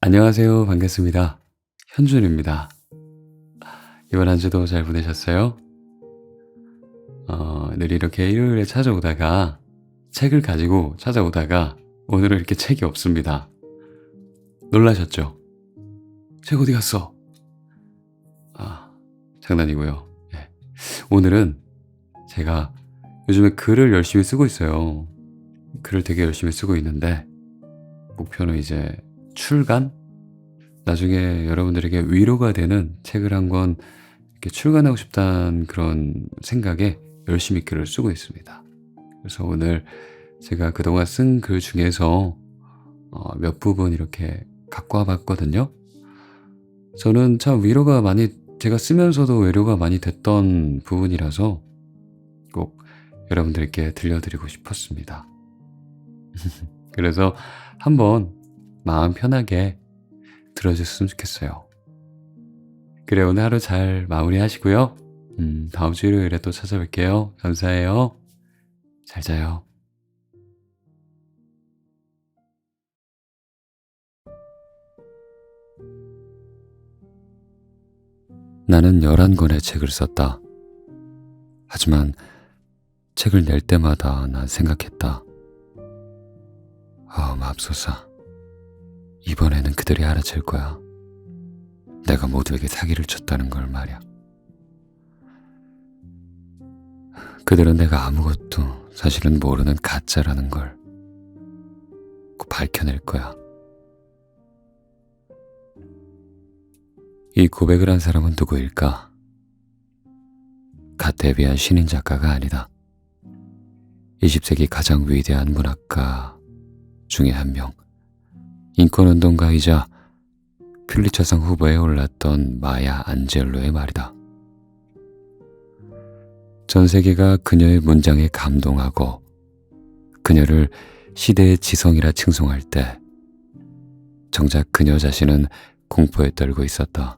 안녕하세요. 반갑습니다. 현준입니다. 이번 한 주도 잘 보내셨어요? 늘 이렇게 일요일에 찾아오다가 책을 가지고 찾아오다가 오늘은 이렇게 책이 없습니다. 놀라셨죠? 책 어디 갔어? 아, 장난이고요. 예. 오늘은 제가 요즘에 글을 열심히 쓰고 있어요. 글을 되게 열심히 쓰고 있는데 목표는 이제 출간? 나중에 여러분들에게 위로가 되는 책을 한 권 이렇게 출간하고 싶다는 그런 생각에 열심히 글을 쓰고 있습니다. 그래서 오늘 제가 그동안 쓴 글 중에서 몇 부분 이렇게 갖고 와봤거든요. 저는 참 위로가 많이, 제가 쓰면서도 위로가 많이 됐던 부분이라서 꼭 여러분들께 들려드리고 싶었습니다. 그래서 한번 마음 편하게 들어줬으면 좋겠어요. 그래, 오늘 하루 잘 마무리하시고요. 다음 주 일요일에 또 찾아뵐게요. 감사해요. 잘 자요. 나는 11권의 책을 썼다. 하지만 책을 낼 때마다 난 생각했다. 맙소사. 이번에는 그들이 알아챌 거야. 내가 모두에게 사기를 쳤다는 걸 말이야. 그들은 내가 아무것도 사실은 모르는 가짜라는 걸 꼭 밝혀낼 거야. 이 고백을 한 사람은 누구일까? 갓 데뷔한 신인 작가가 아니다. 20세기 가장 위대한 문학가 중에 한 명, 인권운동가이자 퓰리처상 후보에 올랐던 마야 안젤로의 말이다. 전 세계가 그녀의 문장에 감동하고 그녀를 시대의 지성이라 칭송할 때 정작 그녀 자신은 공포에 떨고 있었다.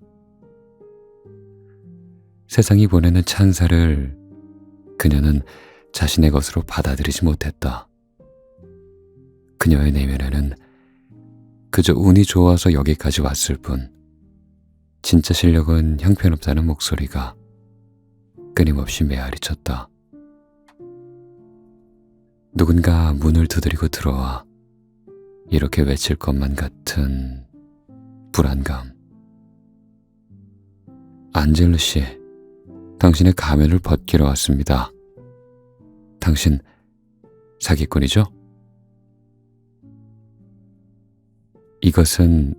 세상이 보내는 찬사를 그녀는 자신의 것으로 받아들이지 못했다. 그녀의 내면에는 그저 운이 좋아서 여기까지 왔을 뿐 진짜 실력은 형편없다는 목소리가 끊임없이 메아리쳤다. 누군가 문을 두드리고 들어와 이렇게 외칠 것만 같은 불안감. 안젤로 씨, 당신의 가면을 벗기러 왔습니다. 당신 사기꾼이죠? 이것은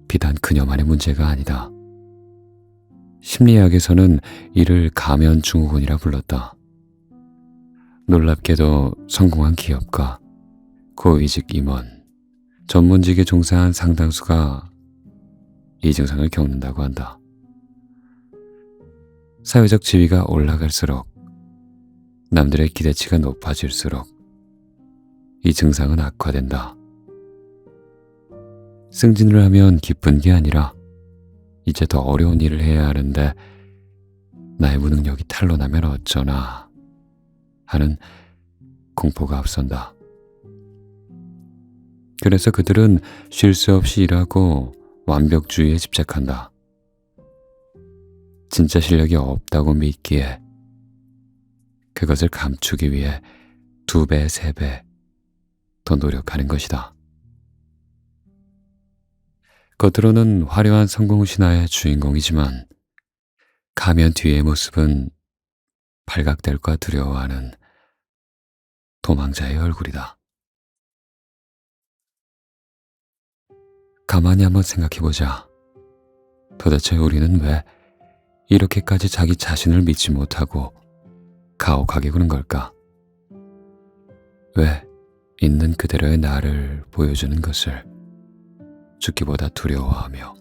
비단 그녀만의 문제가 아니다. 심리학에서는 이를 가면 증후군이라 불렀다. 놀랍게도 성공한 기업가, 고위직 임원, 전문직에 종사한 상당수가 이 증상을 겪는다고 한다. 사회적 지위가 올라갈수록, 남들의 기대치가 높아질수록 이 증상은 악화된다. 승진을 하면 기쁜 게 아니라 이제 더 어려운 일을 해야 하는데 나의 무능력이 탄로나면 어쩌나 하는 공포가 앞선다. 그래서 그들은 쉴 새 없이 일하고 완벽주의에 집착한다. 진짜 실력이 없다고 믿기에 그것을 감추기 위해 2배, 3배 더 노력하는 것이다. 겉으로는 화려한 성공 신화의 주인공이지만 가면 뒤의 모습은 발각될까 두려워하는 도망자의 얼굴이다. 가만히 한번 생각해보자. 도대체 우리는 왜 이렇게까지 자기 자신을 믿지 못하고 가혹하게 구는 걸까? 왜 있는 그대로의 나를 보여주는 것을 죽기보다 두려워하며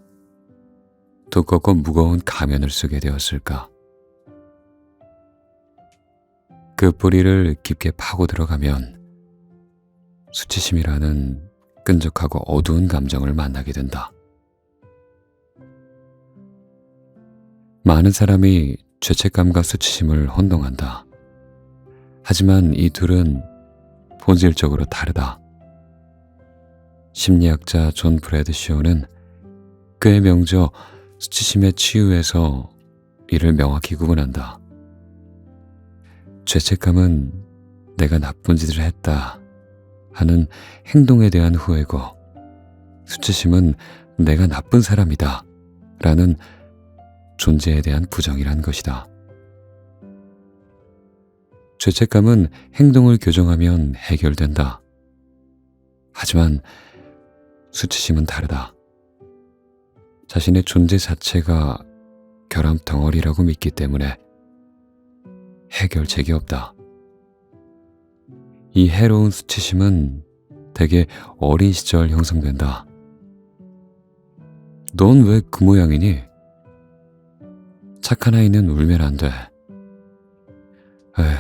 두껍고 무거운 가면을 쓰게 되었을까? 그 뿌리를 깊게 파고 들어가면 수치심이라는 끈적하고 어두운 감정을 만나게 된다. 많은 사람이 죄책감과 수치심을 혼동한다. 하지만 이 둘은 본질적으로 다르다. 심리학자 존 브래드쇼는 그의 명저 수치심에 치유해서 이를 명확히 구분한다. 죄책감은 내가 나쁜 짓을 했다 하는 행동에 대한 후회고, 수치심은 내가 나쁜 사람이다 라는 존재에 대한 부정이란 것이다. 죄책감은 행동을 교정하면 해결된다. 하지만 수치심은 다르다. 자신의 존재 자체가 결함 덩어리라고 믿기 때문에 해결책이 없다. 이 해로운 수치심은 대개 어린 시절 형성된다. 넌 왜 그 모양이니? 착한 아이는 울면 안 돼. 에휴,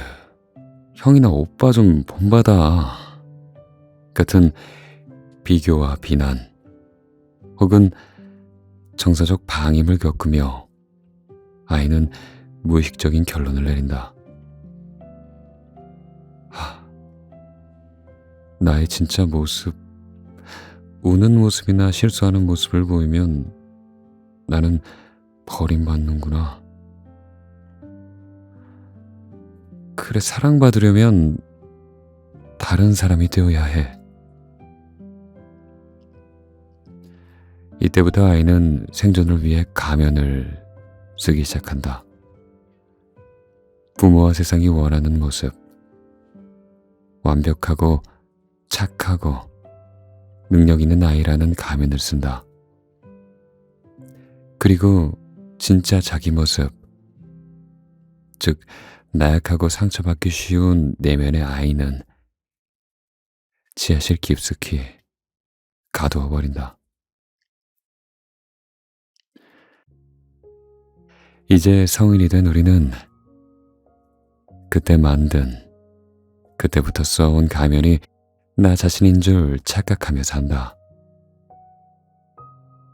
형이나 오빠 좀 본받아. 같은 비교와 비난, 혹은 정서적 방임을 겪으며 아이는 무의식적인 결론을 내린다. 나의 진짜 모습, 우는 모습이나 실수하는 모습을 보이면 나는 버림받는구나. 그래, 사랑받으려면 다른 사람이 되어야 해. 이때부터 아이는 생존을 위해 가면을 쓰기 시작한다. 부모와 세상이 원하는 모습, 완벽하고 착하고 능력 있는 아이라는 가면을 쓴다. 그리고 진짜 자기 모습, 즉 나약하고 상처받기 쉬운 내면의 아이는 지하실 깊숙이 가두어 버린다. 이제 성인이 된 우리는 그때 만든, 그때부터 써온 가면이 나 자신인 줄 착각하며 산다.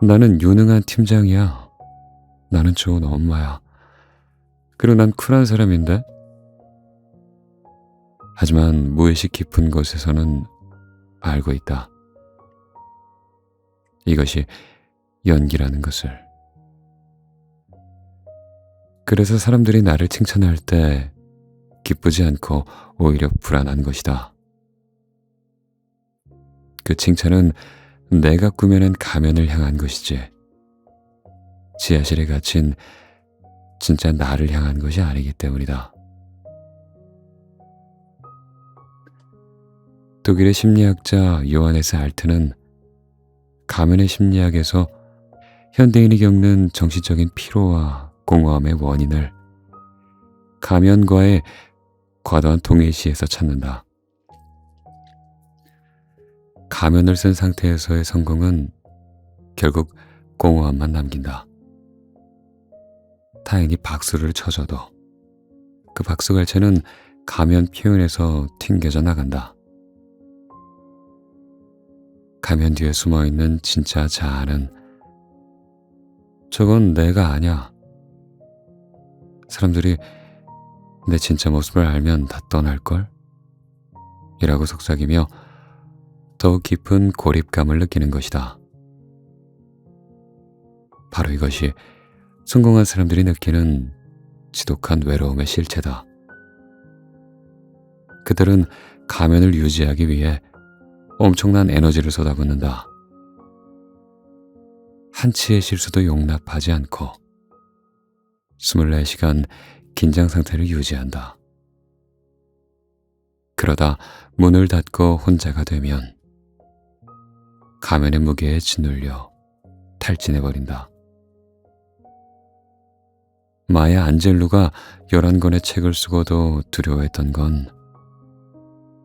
나는 유능한 팀장이야. 나는 좋은 엄마야. 그리고 난 쿨한 사람인데? 하지만 무의식 깊은 곳에서는 알고 있다. 이것이 연기라는 것을. 그래서 사람들이 나를 칭찬할 때 기쁘지 않고 오히려 불안한 것이다. 그 칭찬은 내가 꾸며낸 가면을 향한 것이지, 지하실에 갇힌 진짜 나를 향한 것이 아니기 때문이다. 독일의 심리학자 요하네스 알트는 가면의 심리학에서 현대인이 겪는 정신적인 피로와 공허함의 원인을 가면과의 과도한 동일시에서 찾는다. 가면을 쓴 상태에서의 성공은 결국 공허함만 남긴다. 타인이 박수를 쳐줘도 그 박수갈채는 가면 표현에서 튕겨져 나간다. 가면 뒤에 숨어있는 진짜 자아는 저건 내가 아냐. 사람들이 내 진짜 모습을 알면 다 떠날걸? 이라고 속삭이며 더욱 깊은 고립감을 느끼는 것이다. 바로 이것이 성공한 사람들이 느끼는 지독한 외로움의 실체다. 그들은 가면을 유지하기 위해 엄청난 에너지를 쏟아붓는다. 한치의 실수도 용납하지 않고 24시간 긴장 상태를 유지한다. 그러다 문을 닫고 혼자가 되면 가면의 무게에 짓눌려 탈진해버린다. 마야 안젤루가 11권의 책을 쓰고도 두려워했던 건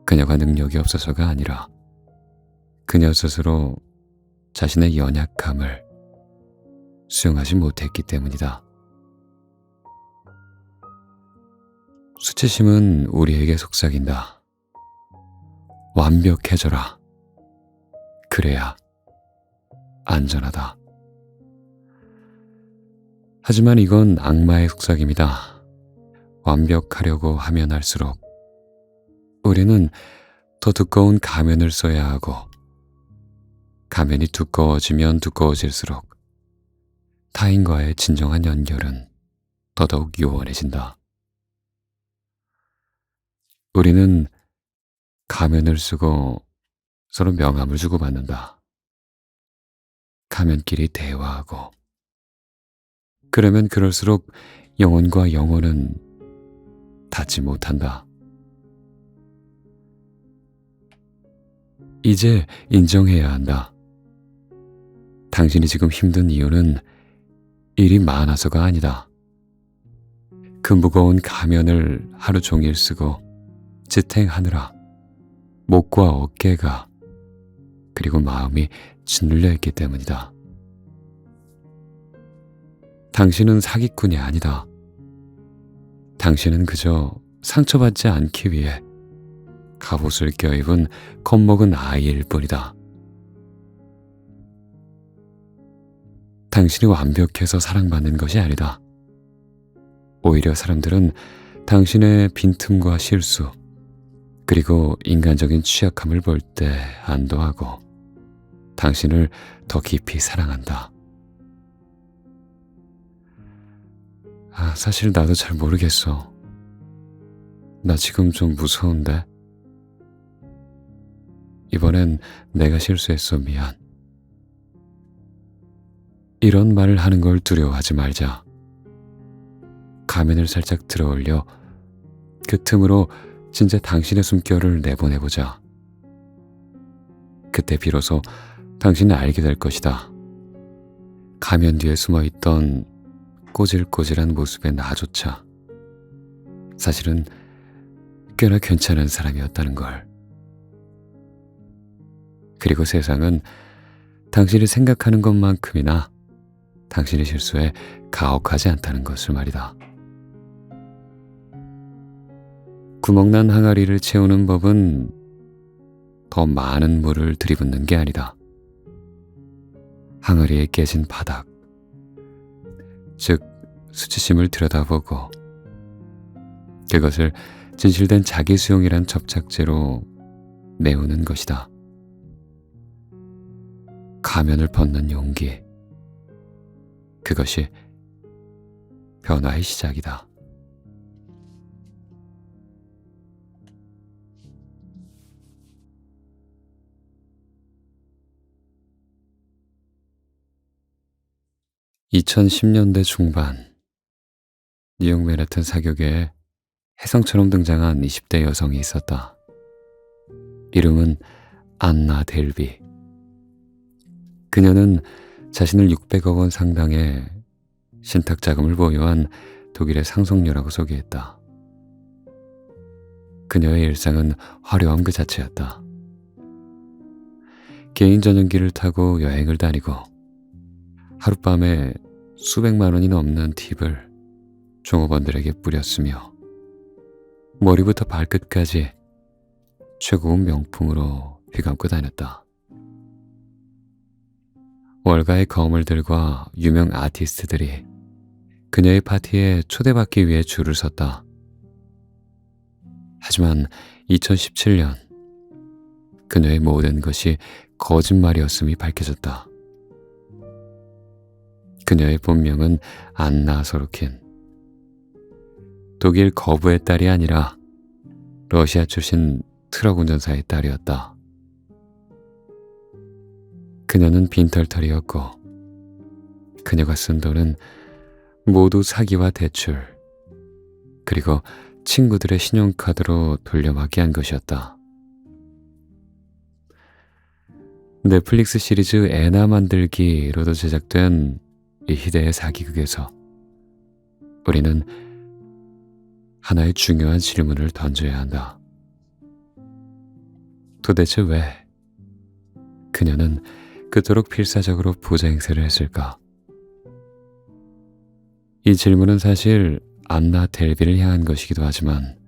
그녀가 능력이 없어서가 아니라 그녀 스스로 자신의 연약함을 수용하지 못했기 때문이다. 수치심은 우리에게 속삭인다. 완벽해져라. 그래야 안전하다. 하지만 이건 악마의 속삭임이다. 완벽하려고 하면 할수록 우리는 더 두꺼운 가면을 써야 하고, 가면이 두꺼워지면 두꺼워질수록 타인과의 진정한 연결은 더더욱 요원해진다. 우리는 가면을 쓰고 서로 명함을 주고받는다. 가면끼리 대화하고. 그러면 그럴수록 영혼과 영혼은 닿지 못한다. 이제 인정해야 한다. 당신이 지금 힘든 이유는 일이 많아서가 아니다. 그 무거운 가면을 하루 종일 쓰고 지탱하느라 목과 어깨가 그리고 마음이 짓눌려 있기 때문이다. 당신은 사기꾼이 아니다. 당신은 그저 상처받지 않기 위해 갑옷을 껴입은 겁먹은 아이일 뿐이다. 당신이 완벽해서 사랑받는 것이 아니다. 오히려 사람들은 당신의 빈틈과 실수, 그리고 인간적인 취약함을 볼 때 안도하고 당신을 더 깊이 사랑한다. 사실 나도 잘 모르겠어. 나 지금 좀 무서운데. 이번엔 내가 실수했어. 미안. 이런 말을 하는 걸 두려워하지 말자. 가면을 살짝 들어올려 그 틈으로 진짜 당신의 숨결을 내보내보자. 그때 비로소 당신은 알게 될 것이다. 가면 뒤에 숨어있던 꼬질꼬질한 모습의 나조차 사실은 꽤나 괜찮은 사람이었다는 걸. 그리고 세상은 당신이 생각하는 것만큼이나 당신의 실수에 가혹하지 않다는 것을 말이다. 구멍난 항아리를 채우는 법은 더 많은 물을 들이붓는 게 아니다. 항아리에 깨진 바닥, 즉 수치심을 들여다보고 그것을 진실된 자기 수용이란 접착제로 메우는 것이다. 가면을 벗는 용기, 그것이 변화의 시작이다. (2010년대) 중반 뉴욕 맨하튼 사교계에 혜성처럼 등장한 20대 여성이 있었다. 이름은 안나 델비. 그녀는 자신을 600억 원 상당의 신탁 자금을 보유한 독일의 상속녀라고 소개했다. 그녀의 일상은 화려함 그 자체였다. 개인 전용기를 타고 여행을 다니고 하룻밤에 수백만 원이 넘는 팁을 종업원들에게 뿌렸으며 머리부터 발끝까지 최고급 명품으로 휘감고 다녔다. 월가의 거물들과 유명 아티스트들이 그녀의 파티에 초대받기 위해 줄을 섰다. 하지만 2017년 그녀의 모든 것이 거짓말이었음이 밝혀졌다. 그녀의 본명은 안나 소르킨. 독일 거부의 딸이 아니라 러시아 출신 트럭 운전사의 딸이었다. 그녀는 빈털털이었고 그녀가 쓴 돈은 모두 사기와 대출, 그리고 친구들의 신용카드로 돌려막기 한 것이었다. 넷플릭스 시리즈 애나 만들기로도 제작된 이 희대의 사기극에서 우리는 하나의 중요한 질문을 던져야 한다. 도대체 왜 그녀는 그토록 필사적으로 부자 행세를 했을까? 이 질문은 사실 안나 델비를 향한 것이기도 하지만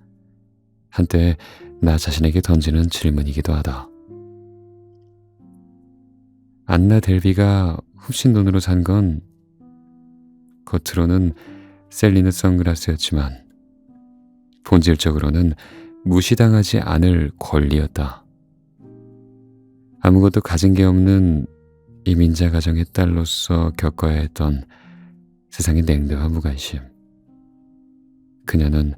한때 나 자신에게 던지는 질문이기도 하다. 안나 델비가 훔친 돈으로 산 건 겉으로는 셀리느 선글라스였지만 본질적으로는 무시당하지 않을 권리였다. 아무것도 가진 게 없는 이민자 가정의 딸로서 겪어야 했던 세상의 냉대와 무관심. 그녀는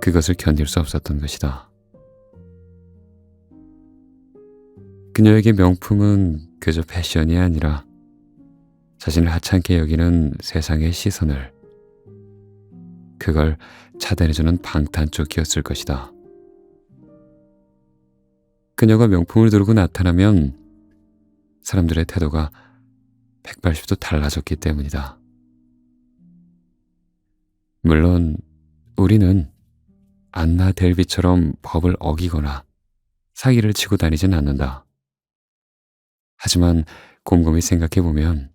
그것을 견딜 수 없었던 것이다. 그녀에게 명품은 그저 패션이 아니라 자신을 하찮게 여기는 세상의 시선을, 그걸 차단해주는 방탄조끼였을 것이다. 그녀가 명품을 두르고 나타나면 사람들의 태도가 180도 달라졌기 때문이다. 물론 우리는 안나 델비처럼 법을 어기거나 사기를 치고 다니진 않는다. 하지만 곰곰이 생각해보면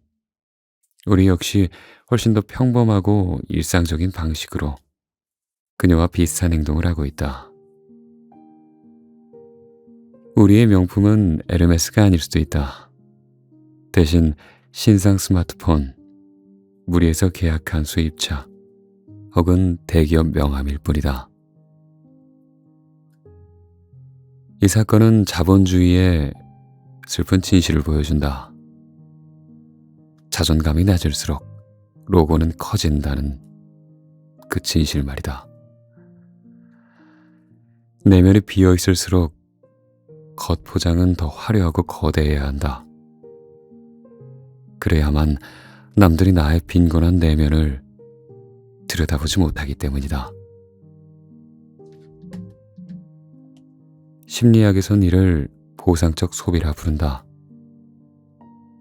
우리 역시 훨씬 더 평범하고 일상적인 방식으로 그녀와 비슷한 행동을 하고 있다. 우리의 명품은 에르메스가 아닐 수도 있다. 대신 신상 스마트폰, 무리해서 계약한 수입차, 혹은 대기업 명함일 뿐이다. 이 사건은 자본주의의 슬픈 진실을 보여준다. 자존감이 낮을수록 로고는 커진다는 그 진실 말이다. 내면이 비어있을수록 겉포장은 더 화려하고 거대해야 한다. 그래야만 남들이 나의 빈곤한 내면을 들여다보지 못하기 때문이다. 심리학에선 이를 보상적 소비라 부른다.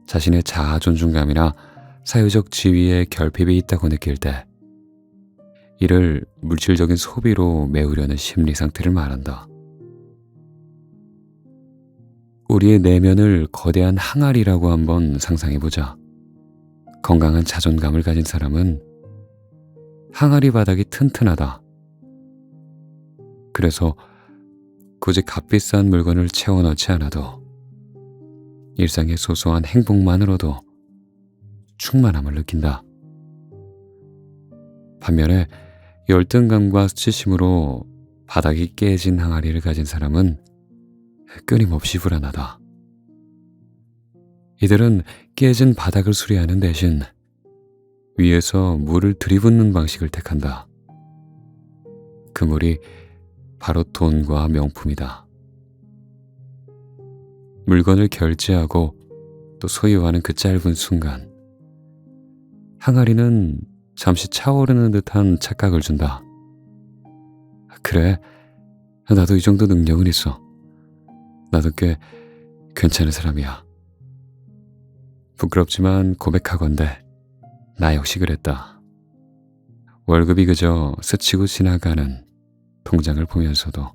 자신의 자아 존중감이나 사회적 지위에 결핍이 있다고 느낄 때 이를 물질적인 소비로 메우려는 심리 상태를 말한다. 우리의 내면을 거대한 항아리라고 한번 상상해보자. 건강한 자존감을 가진 사람은 항아리 바닥이 튼튼하다. 그래서 굳이 값비싼 물건을 채워넣지 않아도 일상의 소소한 행복만으로도 충만함을 느낀다. 반면에 열등감과 수치심으로 바닥이 깨진 항아리를 가진 사람은 끊임없이 불안하다. 이들은 깨진 바닥을 수리하는 대신 위에서 물을 들이붓는 방식을 택한다. 그 물이 바로 돈과 명품이다. 물건을 결제하고 또 소유하는 그 짧은 순간, 항아리는 잠시 차오르는 듯한 착각을 준다. 그래, 나도 이 정도 능력은 있어. 나도 꽤 괜찮은 사람이야. 부끄럽지만 고백하건대 나 역시 그랬다. 월급이 그저 스치고 지나가는 통장을 보면서도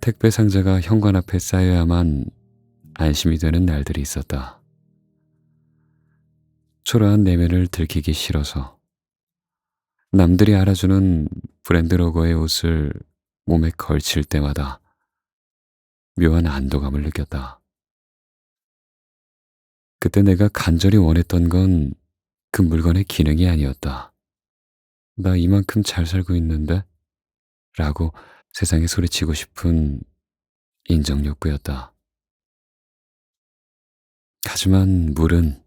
택배 상자가 현관 앞에 쌓여야만 안심이 되는 날들이 있었다. 초라한 내면을 들키기 싫어서 남들이 알아주는 브랜드 로고의 옷을 몸에 걸칠 때마다 묘한 안도감을 느꼈다. 그때 내가 간절히 원했던 건 그 물건의 기능이 아니었다. 나 이만큼 잘 살고 있는데? 라고 세상에 소리치고 싶은 인정 욕구였다. 하지만 물은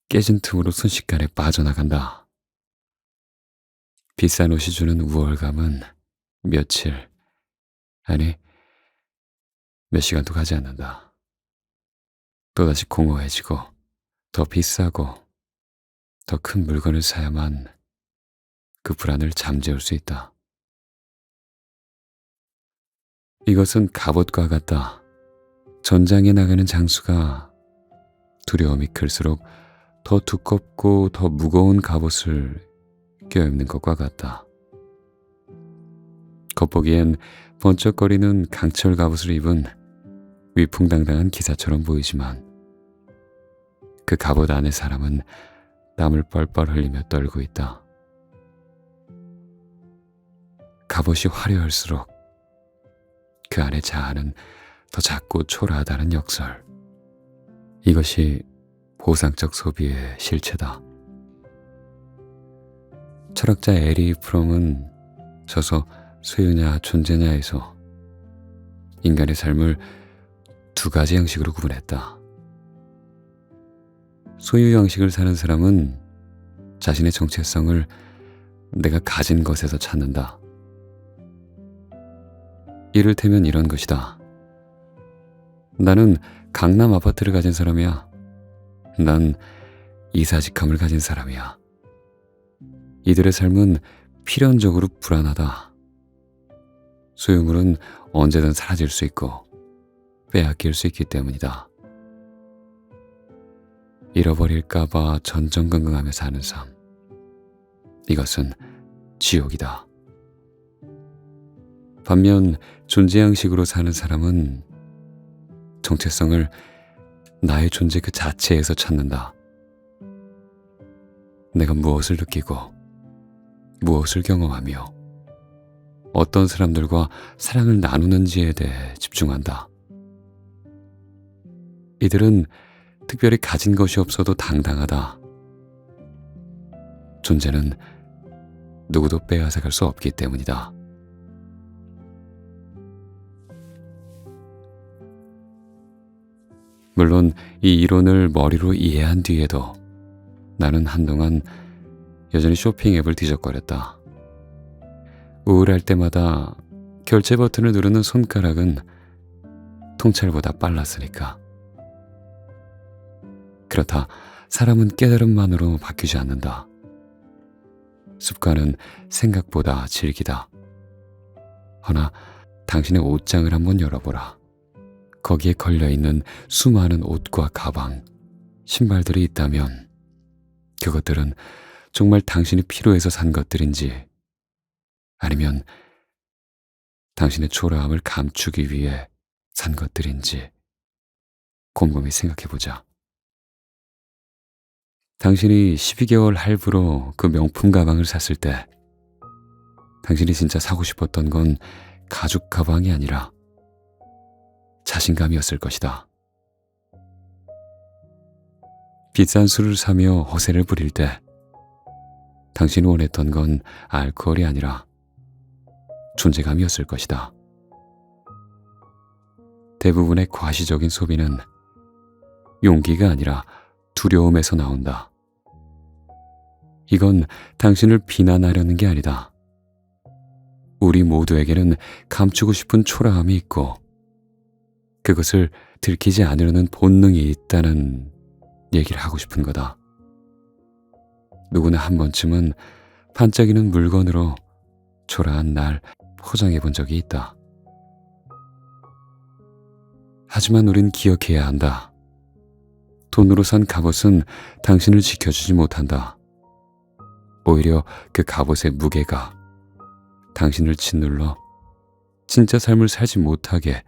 깨진 틈으로 순식간에 빠져나간다. 비싼 옷이 주는 우월감은 며칠, 아니 몇 시간도 가지 않는다. 또다시 공허해지고 더 비싸고 더 큰 물건을 사야만 그 불안을 잠재울 수 있다. 이것은 갑옷과 같다. 전장에 나가는 장수가 두려움이 클수록 더 두껍고 더 무거운 갑옷을 껴입는 것과 같다. 겉보기엔 번쩍거리는 강철 갑옷을 입은 위풍당당한 기사처럼 보이지만 그 갑옷 안의 사람은 땀을 뻘뻘 흘리며 떨고 있다. 갑옷이 화려할수록 그 안의 자아는 더 작고 초라하다는 역설. 이것이 보상적 소비의 실체다. 철학자 에리 프롬은 저서 소유냐 존재냐에서 인간의 삶을 두 가지 양식으로 구분했다. 소유 양식을 사는 사람은 자신의 정체성을 내가 가진 것에서 찾는다. 이를테면 이런 것이다. 나는 강남 아파트를 가진 사람이야. 난 이사직함을 가진 사람이야. 이들의 삶은 필연적으로 불안하다. 소유물은 언제든 사라질 수 있고 빼앗길 수 있기 때문이다. 잃어버릴까봐 전전긍긍하며 사는 삶. 이것은 지옥이다. 반면 존재양식으로 사는 사람은 정체성을 나의 존재 그 자체에서 찾는다. 내가 무엇을 느끼고 무엇을 경험하며 어떤 사람들과 사랑을 나누는지에 대해 집중한다. 이들은 특별히 가진 것이 없어도 당당하다. 존재는 누구도 빼앗아갈 수 없기 때문이다. 물론 이 이론을 머리로 이해한 뒤에도 나는 한동안 여전히 쇼핑 앱을 뒤적거렸다. 우울할 때마다 결제 버튼을 누르는 손가락은 통찰보다 빨랐으니까. 그렇다 사람은 깨달음만으로 바뀌지 않는다. 습관은 생각보다 질기다. 허나 당신의 옷장을 한번 열어보라. 거기에 걸려있는 수많은 옷과 가방, 신발들이 있다면 그것들은 정말 당신이 필요해서 산 것들인지 아니면 당신의 초라함을 감추기 위해 산 것들인지 곰곰이 생각해보자. 당신이 12개월 할부로 그 명품 가방을 샀을 때 당신이 진짜 사고 싶었던 건 가죽 가방이 아니라 자신감이었을 것이다. 비싼 술을 사며 허세를 부릴 때 당신이 원했던 건 알코올이 아니라 존재감이었을 것이다. 대부분의 과시적인 소비는 용기가 아니라 두려움에서 나온다. 이건 당신을 비난하려는 게 아니다. 우리 모두에게는 감추고 싶은 초라함이 있고 그것을 들키지 않으려는 본능이 있다는 얘기를 하고 싶은 거다. 누구나 한 번쯤은 반짝이는 물건으로 초라한 날 포장해 본 적이 있다. 하지만 우린 기억해야 한다. 돈으로 산 갑옷은 당신을 지켜주지 못한다. 오히려 그 갑옷의 무게가 당신을 짓눌러 진짜 삶을 살지 못하게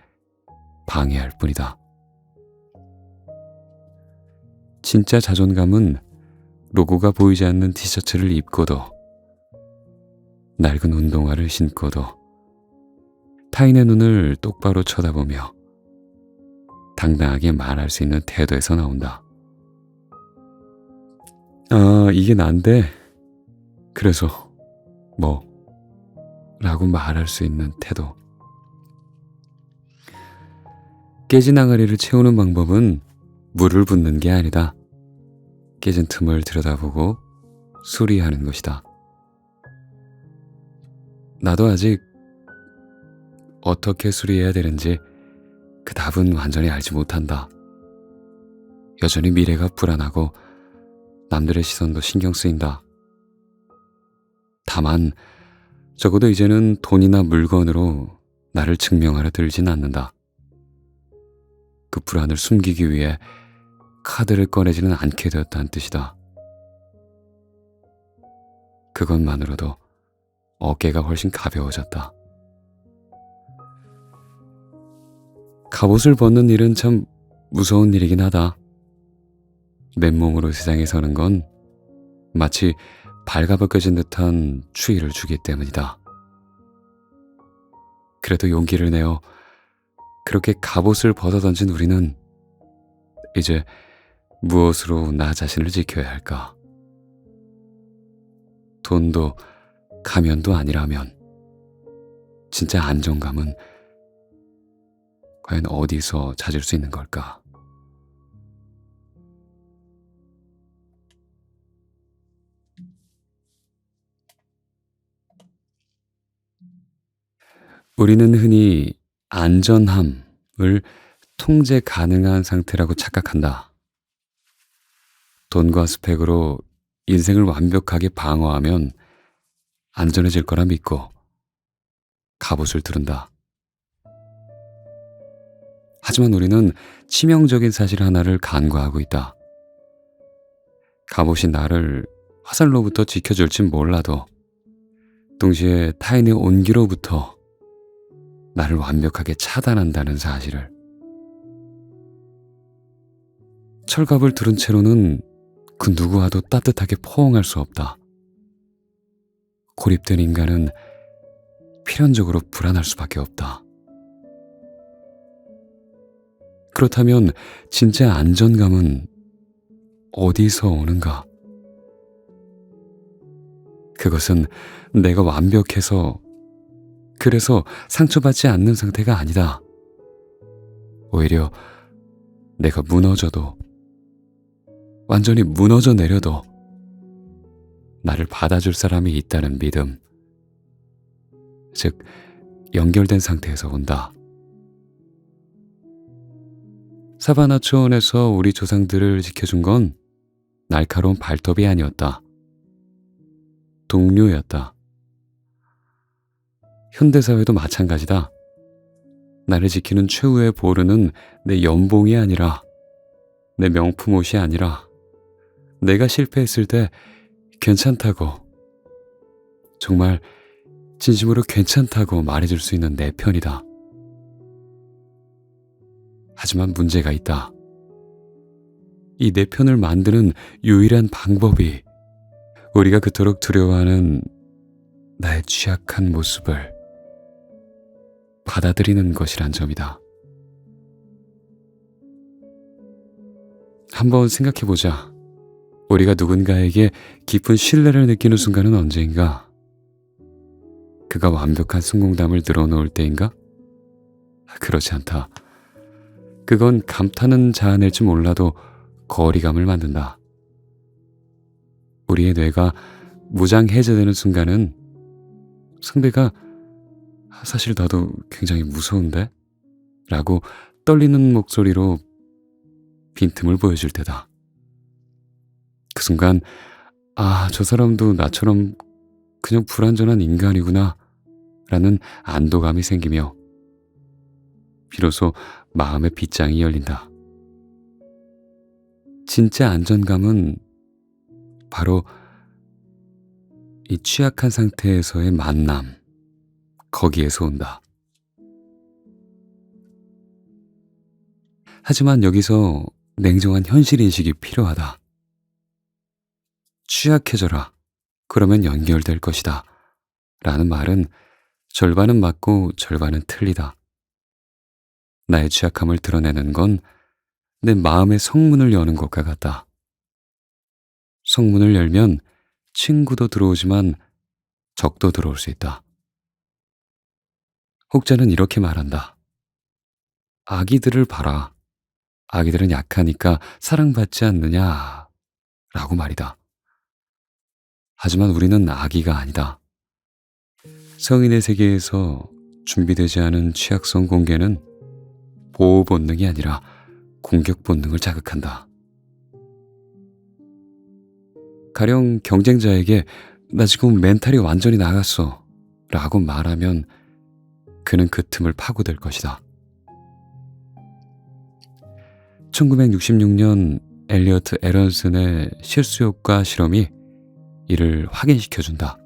방해할 뿐이다. 진짜 자존감은 로고가 보이지 않는 티셔츠를 입고도 낡은 운동화를 신고도 타인의 눈을 똑바로 쳐다보며 당당하게 말할 수 있는 태도에서 나온다. 이게 난데 그래서 뭐 라고 말할 수 있는 태도. 깨진 항아리를 채우는 방법은 물을 붓는 게 아니다. 깨진 틈을 들여다보고 수리하는 것이다. 나도 아직 어떻게 수리해야 되는지 그 답은 완전히 알지 못한다. 여전히 미래가 불안하고 남들의 시선도 신경 쓰인다. 다만 적어도 이제는 돈이나 물건으로 나를 증명하려 들진 않는다. 그 불안을 숨기기 위해 카드를 꺼내지는 않게 되었다는 뜻이다. 그것만으로도 어깨가 훨씬 가벼워졌다. 갑옷을 벗는 일은 참 무서운 일이긴 하다. 맨몸으로 세상에 서는 건 마치 발가벗겨진 듯한 추위를 주기 때문이다. 그래도 용기를 내어 그렇게 갑옷을 벗어던진 우리는 이제 무엇으로 나 자신을 지켜야 할까? 돈도 가면도 아니라면 진짜 안정감은 과연 어디서 찾을 수 있는 걸까? 우리는 흔히 안전함을 통제 가능한 상태라고 착각한다. 돈과 스펙으로 인생을 완벽하게 방어하면 안전해질 거라 믿고 갑옷을 두른다. 하지만 우리는 치명적인 사실 하나를 간과하고 있다. 갑옷이 나를 화살로부터 지켜줄진 몰라도 동시에 타인의 온기로부터 나를 완벽하게 차단한다는 사실을. 철갑을 두른 채로는 그 누구와도 따뜻하게 포옹할 수 없다. 고립된 인간은 필연적으로 불안할 수밖에 없다. 그렇다면 진짜 안전감은 어디서 오는가? 그것은 내가 완벽해서 그래서 상처받지 않는 상태가 아니다. 오히려 내가 무너져도 완전히 무너져 내려도 나를 받아줄 사람이 있다는 믿음, 즉 연결된 상태에서 온다. 사바나 초원에서 우리 조상들을 지켜준 건 날카로운 발톱이 아니었다. 동료였다. 현대사회도 마찬가지다. 나를 지키는 최후의 보루는 내 연봉이 아니라, 내 명품 옷이 아니라, 내가 실패했을 때 괜찮다고, 정말 진심으로 괜찮다고 말해줄 수 있는 내 편이다. 하지만 문제가 있다. 이 내 편을 만드는 유일한 방법이 우리가 그토록 두려워하는 나의 취약한 모습을 받아들이는 것이란 점이다. 한번 생각해보자. 우리가 누군가에게 깊은 신뢰를 느끼는 순간은 언제인가? 그가 완벽한 성공담을 늘어놓을 때인가? 그렇지 않다. 그건 감탄은 자아낼지 몰라도 거리감을 만든다. 우리의 뇌가 무장 해제되는 순간은 상대가 사실 나도 굉장히 무서운데? 라고 떨리는 목소리로 빈틈을 보여줄 때다. 그 순간 저 사람도 나처럼 그냥 불완전한 인간이구나 라는 안도감이 생기며 비로소 마음의 빗장이 열린다. 진짜 안전감은 바로 이 취약한 상태에서의 만남, 거기에서 온다. 하지만 여기서 냉정한 현실인식이 필요하다. 취약해져라. 그러면 연결될 것이다. 라는 말은 절반은 맞고 절반은 틀리다. 나의 취약함을 드러내는 건 내 마음의 성문을 여는 것과 같다. 성문을 열면 친구도 들어오지만 적도 들어올 수 있다. 혹자는 이렇게 말한다. 아기들을 봐라. 아기들은 약하니까 사랑받지 않느냐 라고 말이다. 하지만 우리는 아기가 아니다. 성인의 세계에서 준비되지 않은 취약성 공개는 보호 본능이 아니라 공격 본능을 자극한다. 가령 경쟁자에게 나 지금 멘탈이 완전히 나갔어 라고 말하면 그는 그 틈을 파고들 것이다. 1966년 엘리어트 에런슨의 실수효과 실험이 이를 확인시켜준다.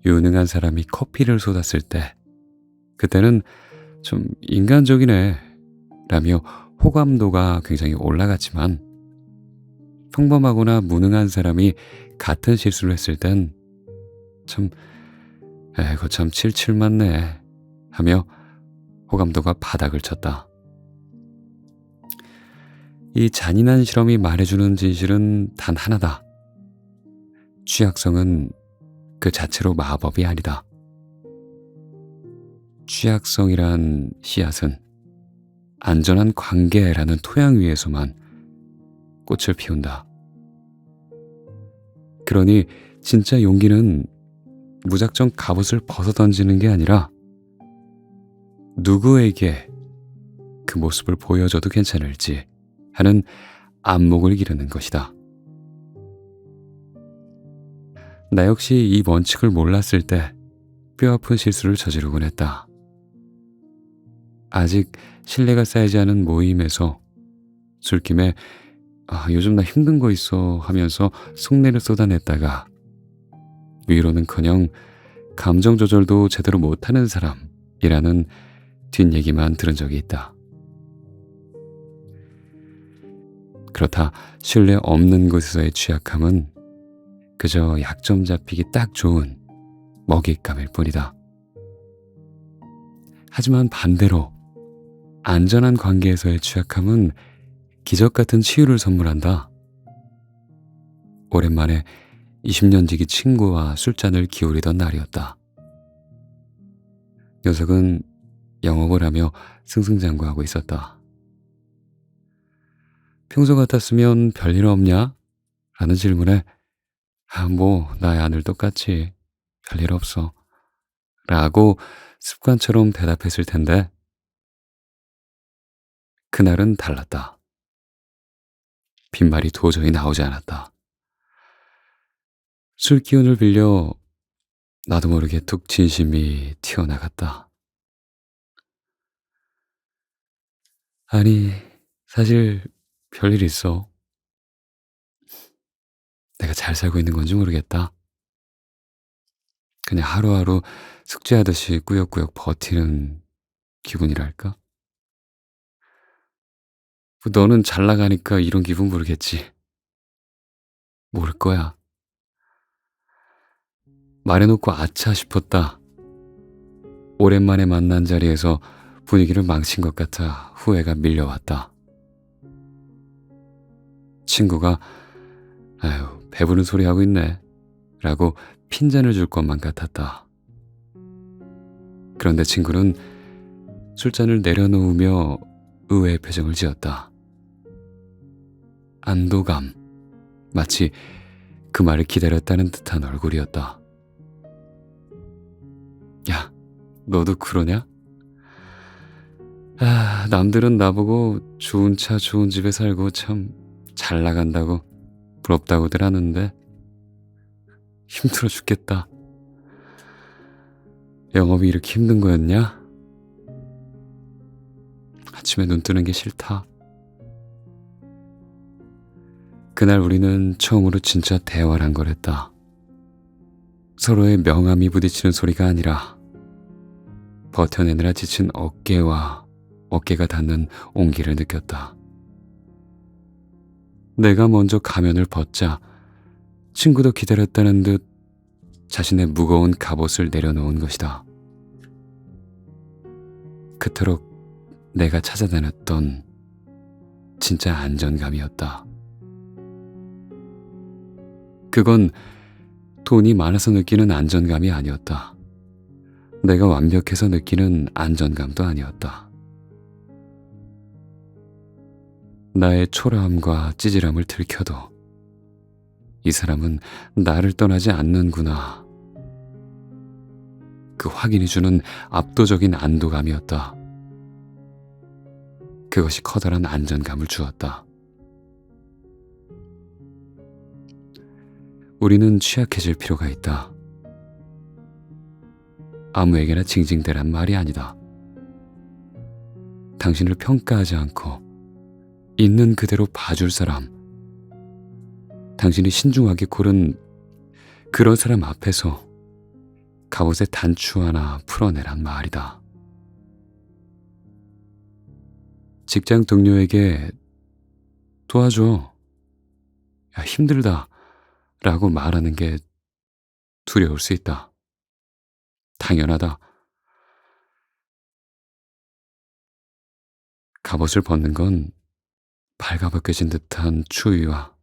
유능한 사람이 커피를 쏟았을 때 그때는 좀 인간적이네 라며 호감도가 굉장히 올라갔지만 평범하거나 무능한 사람이 같은 실수를 했을 땐 에고 참 칠칠 맞네 하며 호감도가 바닥을 쳤다. 이 잔인한 실험이 말해주는 진실은 단 하나다. 취약성은 그 자체로 마법이 아니다. 취약성이란 씨앗은 안전한 관계라는 토양 위에서만 꽃을 피운다. 그러니 진짜 용기는 무작정 갑옷을 벗어 던지는 게 아니라 누구에게 그 모습을 보여줘도 괜찮을지 하는 안목을 기르는 것이다. 나 역시 이 원칙을 몰랐을 때 뼈아픈 실수를 저지르곤 했다. 아직 신뢰가 쌓이지 않은 모임에서 술김에 요즘 나 힘든 거 있어 하면서 속내를 쏟아냈다가 위로는커녕 감정 조절도 제대로 못하는 사람이라는 뒷얘기만 들은 적이 있다. 그렇다 신뢰 없는 곳에서의 취약함은 그저 약점 잡히기 딱 좋은 먹잇감일 뿐이다. 하지만 반대로 안전한 관계에서의 취약함은 기적 같은 치유를 선물한다. 오랜만에 20년 지기 친구와 술잔을 기울이던 날이었다. 녀석은 영업을 하며 승승장구하고 있었다. 평소 같았으면 별일 없냐? 라는 질문에 나야 늘 똑같지. 별일 없어. 라고 습관처럼 대답했을 텐데 그날은 달랐다. 빈말이 도저히 나오지 않았다. 술 기운을 빌려 나도 모르게 툭 진심이 튀어나갔다. 아니, 사실 별일 있어. 내가 잘 살고 있는 건지 모르겠다. 그냥 하루하루 숙제하듯이 꾸역꾸역 버티는 기분이랄까? 너는 잘 나가니까 이런 기분 모르겠지. 모를 거야. 말해놓고 아차 싶었다. 오랜만에 만난 자리에서 분위기를 망친 것 같아 후회가 밀려왔다. 친구가 배부른 소리 하고 있네 라고 핀잔을 줄 것만 같았다. 그런데 친구는 술잔을 내려놓으며 의외의 표정을 지었다. 안도감, 마치 그 말을 기다렸다는 듯한 얼굴이었다. 야, 너도 그러냐? 남들은 나보고 좋은 차 좋은 집에 살고 참 잘 나간다고 부럽다고들 하는데 힘들어 죽겠다. 영업이 이렇게 힘든 거였냐? 아침에 눈 뜨는 게 싫다. 그날 우리는 처음으로 진짜 대화를 한 거랬다. 서로의 명암이 부딪히는 소리가 아니라 버텨내느라 지친 어깨와 어깨가 닿는 온기를 느꼈다. 내가 먼저 가면을 벗자 친구도 기다렸다는 듯 자신의 무거운 갑옷을 내려놓은 것이다. 그토록 내가 찾아다녔던 진짜 안정감이었다. 그건 돈이 많아서 느끼는 안정감이 아니었다. 내가 완벽해서 느끼는 안정감도 아니었다. 나의 초라함과 찌질함을 들켜도 이 사람은 나를 떠나지 않는구나. 그 확인이 주는 압도적인 안도감이었다. 그것이 커다란 안정감을 주었다. 우리는 취약해질 필요가 있다. 아무에게나 징징대란 말이 아니다. 당신을 평가하지 않고 있는 그대로 봐줄 사람, 당신이 신중하게 고른 그런 사람 앞에서 갑옷의 단추 하나 풀어내란 말이다. 직장 동료에게 도와줘. 야, 힘들다. 라고 말하는 게 두려울 수 있다. 당연하다. 갑옷을 벗는 건 발가벗겨진 듯한 추위와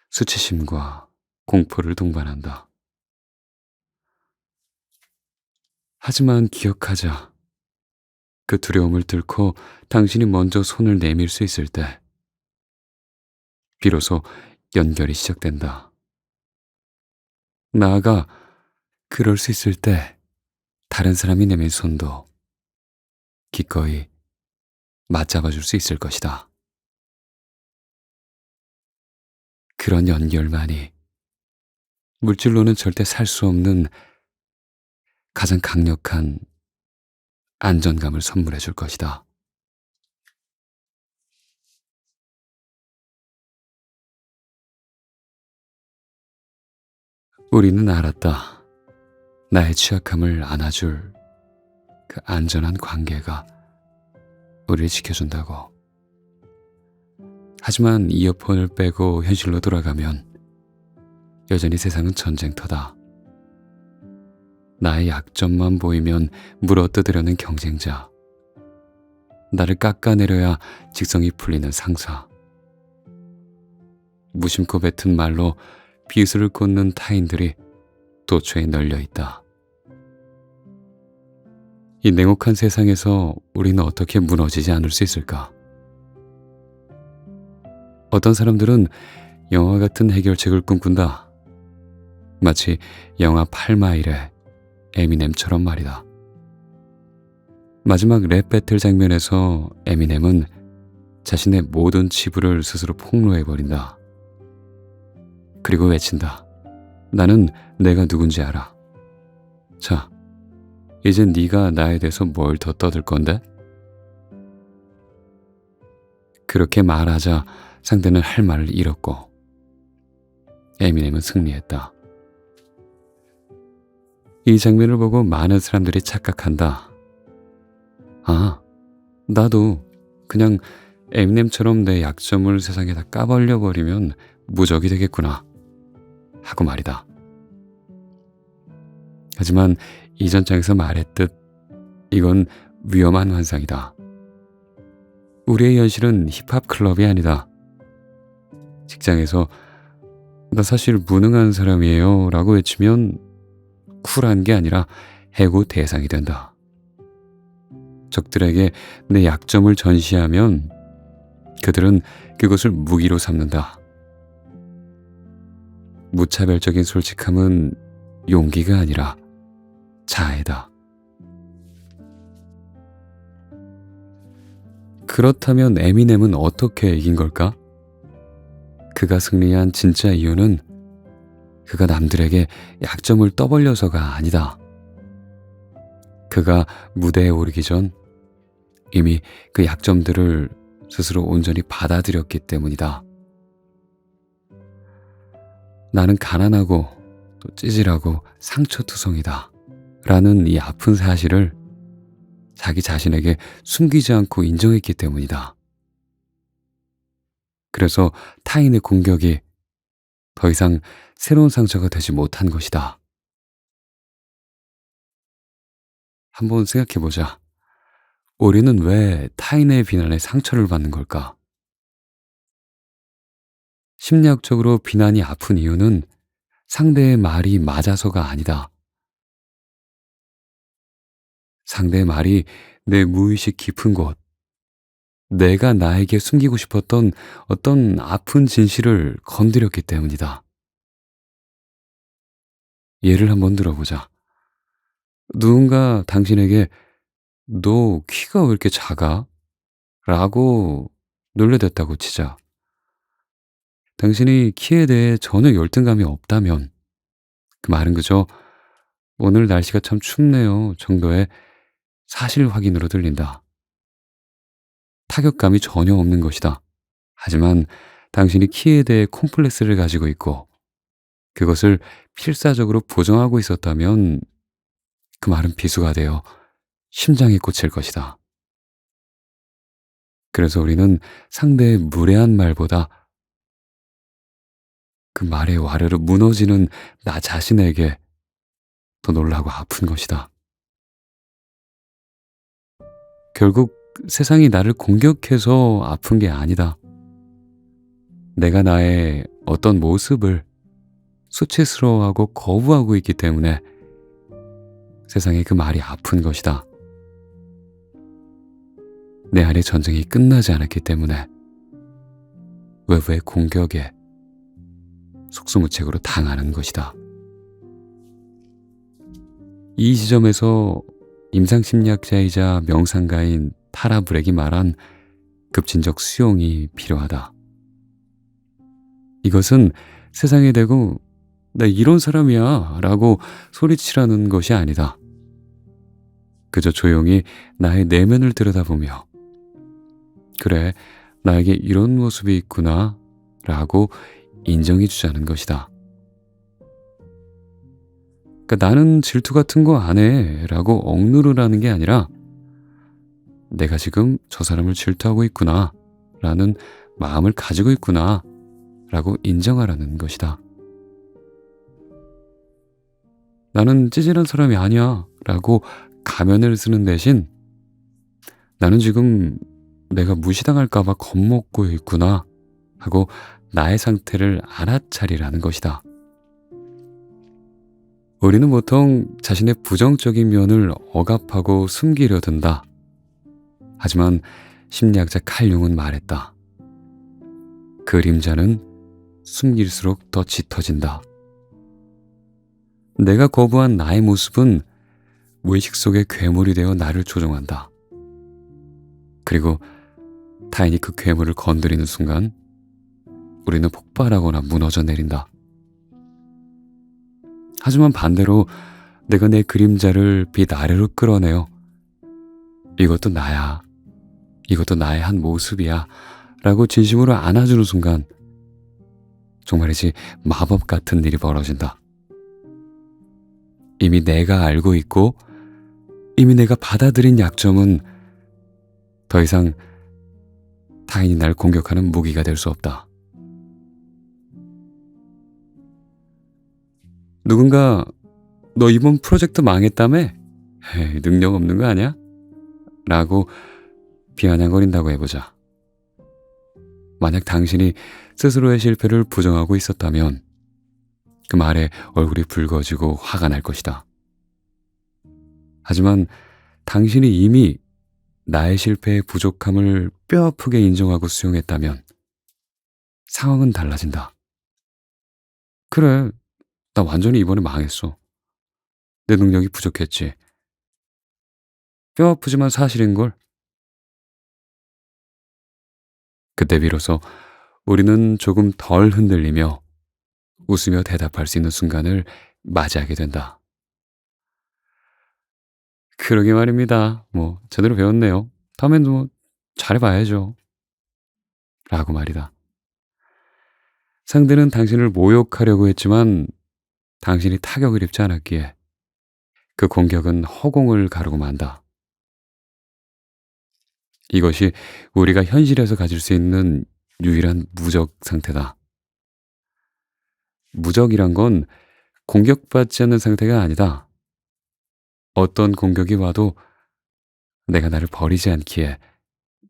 수치심과 공포를 동반한다. 하지만 기억하자. 그 두려움을 뚫고 당신이 먼저 손을 내밀 수 있을 때 비로소 연결이 시작된다. 나아가 그럴 수 있을 때 다른 사람이 내민 손도 기꺼이 맞잡아 줄 수 있을 것이다. 그런 연결만이 물질로는 절대 살 수 없는 가장 강력한 안정감을 선물해 줄 것이다. 우리는 알았다. 나의 취약함을 안아줄 그 안전한 관계가 우리를 지켜준다고. 하지만 이어폰을 빼고 현실로 돌아가면 여전히 세상은 전쟁터다. 나의 약점만 보이면 물어뜯으려는 경쟁자. 나를 깎아내려야 직성이 풀리는 상사. 무심코 뱉은 말로 비수를 꽂는 타인들이 도처에 널려 있다. 이 냉혹한 세상에서 우리는 어떻게 무너지지 않을 수 있을까? 어떤 사람들은 영화 같은 해결책을 꿈꾼다. 마치 영화 8마일의 에미넴처럼 말이다. 마지막 랩 배틀 장면에서 에미넴은 자신의 모든 지불을 스스로 폭로해버린다. 그리고 외친다. 나는 내가 누군지 알아. 자, 이제 네가 나에 대해서 뭘 더 떠들 건데? 그렇게 말하자 상대는 할 말을 잃었고 에미넴은 승리했다. 이 장면을 보고 많은 사람들이 착각한다. 아, 나도 그냥 에미넴처럼 내 약점을 세상에다 까발려 버리면 무적이 되겠구나 하고 말이다. 하지만 이전 장에서 말했듯 이건 위험한 환상이다. 우리의 현실은 힙합 클럽이 아니다. 직장에서 나 사실 무능한 사람이에요 라고 외치면 쿨한 게 아니라 해고 대상이 된다. 적들에게 내 약점을 전시하면 그들은 그것을 무기로 삼는다. 무차별적인 솔직함은 용기가 아니라 자애다. 그렇다면 에미넴은 어떻게 이긴 걸까? 그가 승리한 진짜 이유는 그가 남들에게 약점을 떠벌려서가 아니다. 그가 무대에 오르기 전 이미 그 약점들을 스스로 온전히 받아들였기 때문이다. 나는 가난하고 또 찌질하고 상처투성이다 라는 이 아픈 사실을 자기 자신에게 숨기지 않고 인정했기 때문이다. 그래서 타인의 공격이 더 이상 새로운 상처가 되지 못한 것이다. 한번 생각해보자. 우리는 왜 타인의 비난에 상처를 받는 걸까? 심리학적으로 비난이 아픈 이유는 상대의 말이 맞아서가 아니다. 상대의 말이 내 무의식 깊은 곳, 내가 나에게 숨기고 싶었던 어떤 아픈 진실을 건드렸기 때문이다. 예를 한번 들어보자. 누군가 당신에게 너 키가 왜 이렇게 작아? 라고 놀려댔다고 치자. 당신이 키에 대해 전혀 열등감이 없다면 그 말은 그저 오늘 날씨가 참 춥네요 정도의 사실 확인으로 들린다. 타격감이 전혀 없는 것이다. 하지만 당신이 키에 대해 콤플렉스를 가지고 있고 그것을 필사적으로 부정하고 있었다면 그 말은 비수가 되어 심장에 꽂힐 것이다. 그래서 우리는 상대의 무례한 말보다 그 말에 와르르 무너지는 나 자신에게 더 놀라고 아픈 것이다. 결국 세상이 나를 공격해서 아픈 게 아니다. 내가 나의 어떤 모습을 수치스러워하고 거부하고 있기 때문에 세상에 그 말이 아픈 것이다. 내 안의 전쟁이 끝나지 않았기 때문에 외부의 공격에 속수무책으로 당하는 것이다. 이 지점에서 임상심리학자이자 명상가인 타라 브렉이 말한 급진적 수용이 필요하다. 이것은 세상에 대고 나 이런 사람이야 라고 소리치라는 것이 아니다. 그저 조용히 나의 내면을 들여다보며 그래, 나에게 이런 모습이 있구나 라고 인정해 주자는 것이다. 그러니까 나는 질투 같은 거 안 해 라고 억누르라는 게 아니라 내가 지금 저 사람을 질투하고 있구나 라는 마음을 가지고 있구나 라고 인정하라는 것이다. 나는 찌질한 사람이 아니야 라고 가면을 쓰는 대신 나는 지금 내가 무시당할까봐 겁먹고 있구나 하고 나의 상태를 알아차리라는 것이다. 우리는 보통 자신의 부정적인 면을 억압하고 숨기려 든다. 하지만 심리학자 칼 융은 말했다. 그림자는 숨길수록 더 짙어진다. 내가 거부한 나의 모습은 무의식 속의 괴물이 되어 나를 조종한다. 그리고 타인이 그 괴물을 건드리는 순간 우리는 폭발하거나 무너져 내린다. 하지만 반대로 내가 내 그림자를 빛 아래로 끌어내어 이것도 나야, 이것도 나의 한 모습이야 라고 진심으로 안아주는 순간 정말이지 마법 같은 일이 벌어진다. 이미 내가 알고 있고 이미 내가 받아들인 약점은 더 이상 타인이 날 공격하는 무기가 될 수 없다. 누군가 너 이번 프로젝트 망했다며? 에이, 능력 없는 거 아니야? 라고 비아냥거린다고 해보자. 만약 당신이 스스로의 실패를 부정하고 있었다면 그 말에 얼굴이 붉어지고 화가 날 것이다. 하지만 당신이 이미 나의 실패의 부족함을 뼈아프게 인정하고 수용했다면 상황은 달라진다. 그래, 나 완전히 이번에 망했어. 내 능력이 부족했지. 뼈아프지만 사실인걸. 그때 비로소 우리는 조금 덜 흔들리며 웃으며 대답할 수 있는 순간을 맞이하게 된다. 그러게 말입니다. 제대로 배웠네요. 다음엔 잘해봐야죠. 라고 말이다. 상대는 당신을 모욕하려고 했지만 당신이 타격을 입지 않았기에 그 공격은 허공을 가르고 만다. 이것이 우리가 현실에서 가질 수 있는 유일한 무적 상태다. 무적이란 건 공격받지 않는 상태가 아니다. 어떤 공격이 와도 내가 나를 버리지 않기에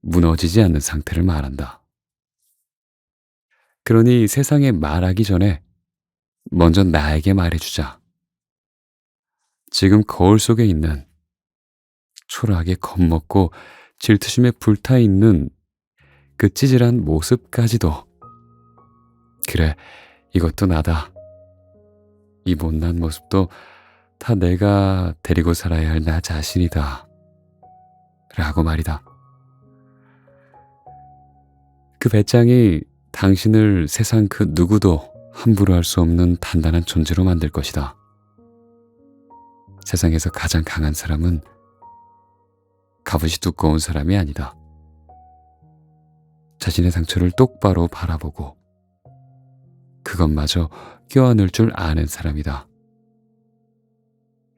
무너지지 않는 상태를 말한다. 그러니 세상에 말하기 전에 먼저 나에게 말해주자. 지금 거울 속에 있는 초라하게 겁먹고 질투심에 불타있는 그 찌질한 모습까지도 그래, 이것도 나다. 이 못난 모습도 다 내가 데리고 살아야 할 나 자신이다. 라고 말이다. 그 배짱이 당신을 세상 그 누구도 함부로 할 수 없는 단단한 존재로 만들 것이다. 세상에서 가장 강한 사람은 갑옷이 두꺼운 사람이 아니다. 자신의 상처를 똑바로 바라보고 그것마저 껴안을 줄 아는 사람이다.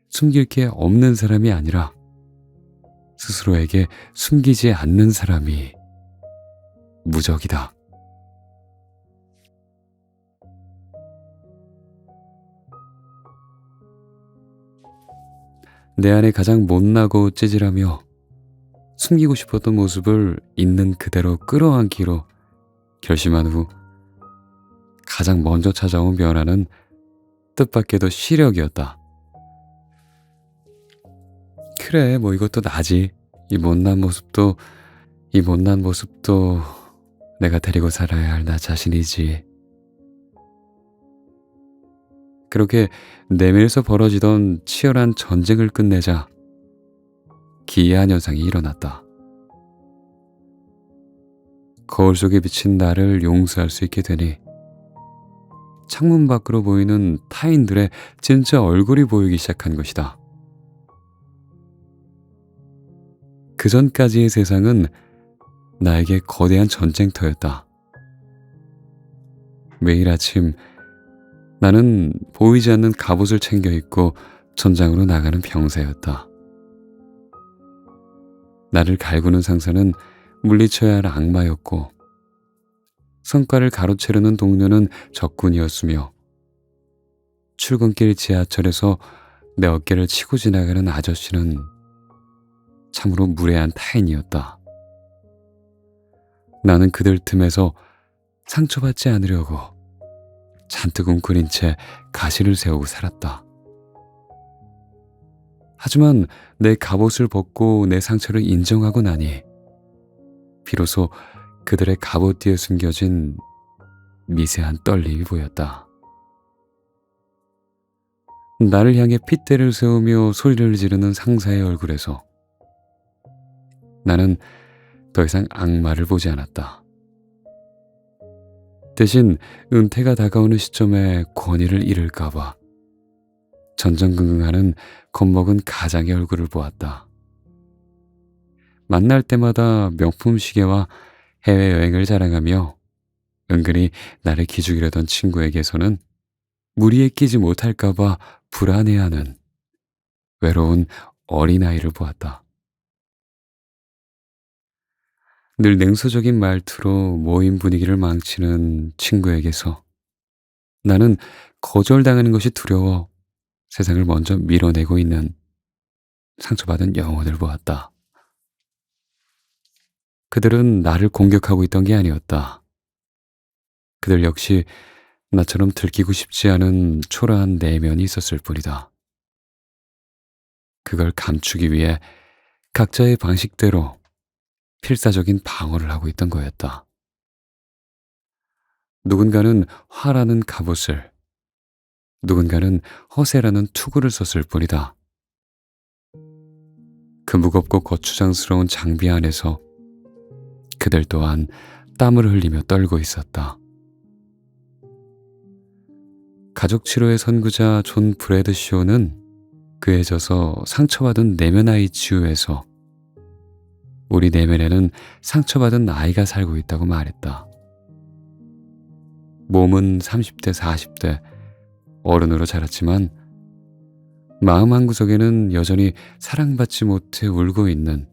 숨길 게 없는 사람이 아니라 스스로에게 숨기지 않는 사람이 무적이다. 내 안에 가장 못나고 찌질하며 숨기고 싶었던 모습을 있는 그대로 끌어안기로 결심한 후 가장 먼저 찾아온 변화는 뜻밖에도 시력이었다. 그래, 이것도 나지. 이 못난 모습도 내가 데리고 살아야 할 나 자신이지. 그렇게 내면에서 벌어지던 치열한 전쟁을 끝내자 기이한 현상이 일어났다. 거울 속에 비친 나를 용서할 수 있게 되니 창문 밖으로 보이는 타인들의 진짜 얼굴이 보이기 시작한 것이다. 그 전까지의 세상은 나에게 거대한 전쟁터였다. 매일 아침 나는 보이지 않는 갑옷을 챙겨 입고 전장으로 나가는 병사였다. 나를 갈구는 상사는 물리쳐야 할 악마였고 성과를 가로채려는 동료는 적군이었으며 출근길 지하철에서 내 어깨를 치고 지나가는 아저씨는 참으로 무례한 타인이었다. 나는 그들 틈에서 상처받지 않으려고 잔뜩 웅크린 채 가시를 세우고 살았다. 하지만 내 갑옷을 벗고 내 상처를 인정하고 나니 비로소 그들의 갑옷 뒤에 숨겨진 미세한 떨림이 보였다. 나를 향해 핏대를 세우며 소리를 지르는 상사의 얼굴에서 나는 더 이상 악마를 보지 않았다. 대신 은퇴가 다가오는 시점에 권위를 잃을까봐 전전긍긍하는 겁먹은 가장의 얼굴을 보았다. 만날 때마다 명품 시계와 해외여행을 자랑하며 은근히 나를 기죽이려던 친구에게서는 무리에 끼지 못할까봐 불안해하는 외로운 어린아이를 보았다. 늘 냉소적인 말투로 모임 분위기를 망치는 친구에게서 나는 거절당하는 것이 두려워 세상을 먼저 밀어내고 있는 상처받은 영혼을 보았다. 그들은 나를 공격하고 있던 게 아니었다. 그들 역시 나처럼 들키고 싶지 않은 초라한 내면이 있었을 뿐이다. 그걸 감추기 위해 각자의 방식대로 필사적인 방어를 하고 있던 거였다. 누군가는 화라는 갑옷을, 누군가는 허세라는 투구를 썼을 뿐이다. 그 무겁고 거추장스러운 장비 안에서 그들 또한 땀을 흘리며 떨고 있었다. 가족 치료의 선구자 존 브래드쇼는 그에 져서 상처받은 내면 아이 치유에서 우리 내면에는 상처받은 아이가 살고 있다고 말했다. 몸은 30대, 40대 어른으로 자랐지만 마음 한구석에는 여전히 사랑받지 못해 울고 있는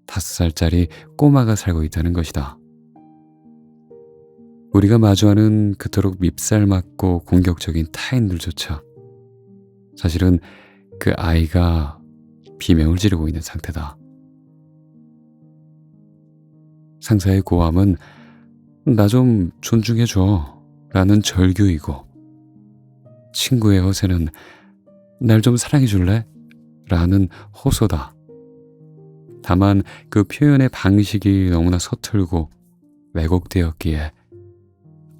5살짜리 꼬마가 살고 있다는 것이다. 우리가 마주하는 그토록 밉살맞고 공격적인 타인들조차 사실은 그 아이가 비명을 지르고 있는 상태다. 상사의 고함은 나 좀 존중해줘 라는 절규이고 친구의 허세는 날 좀 사랑해줄래? 라는 호소다. 다만 그 표현의 방식이 너무나 서툴고 왜곡되었기에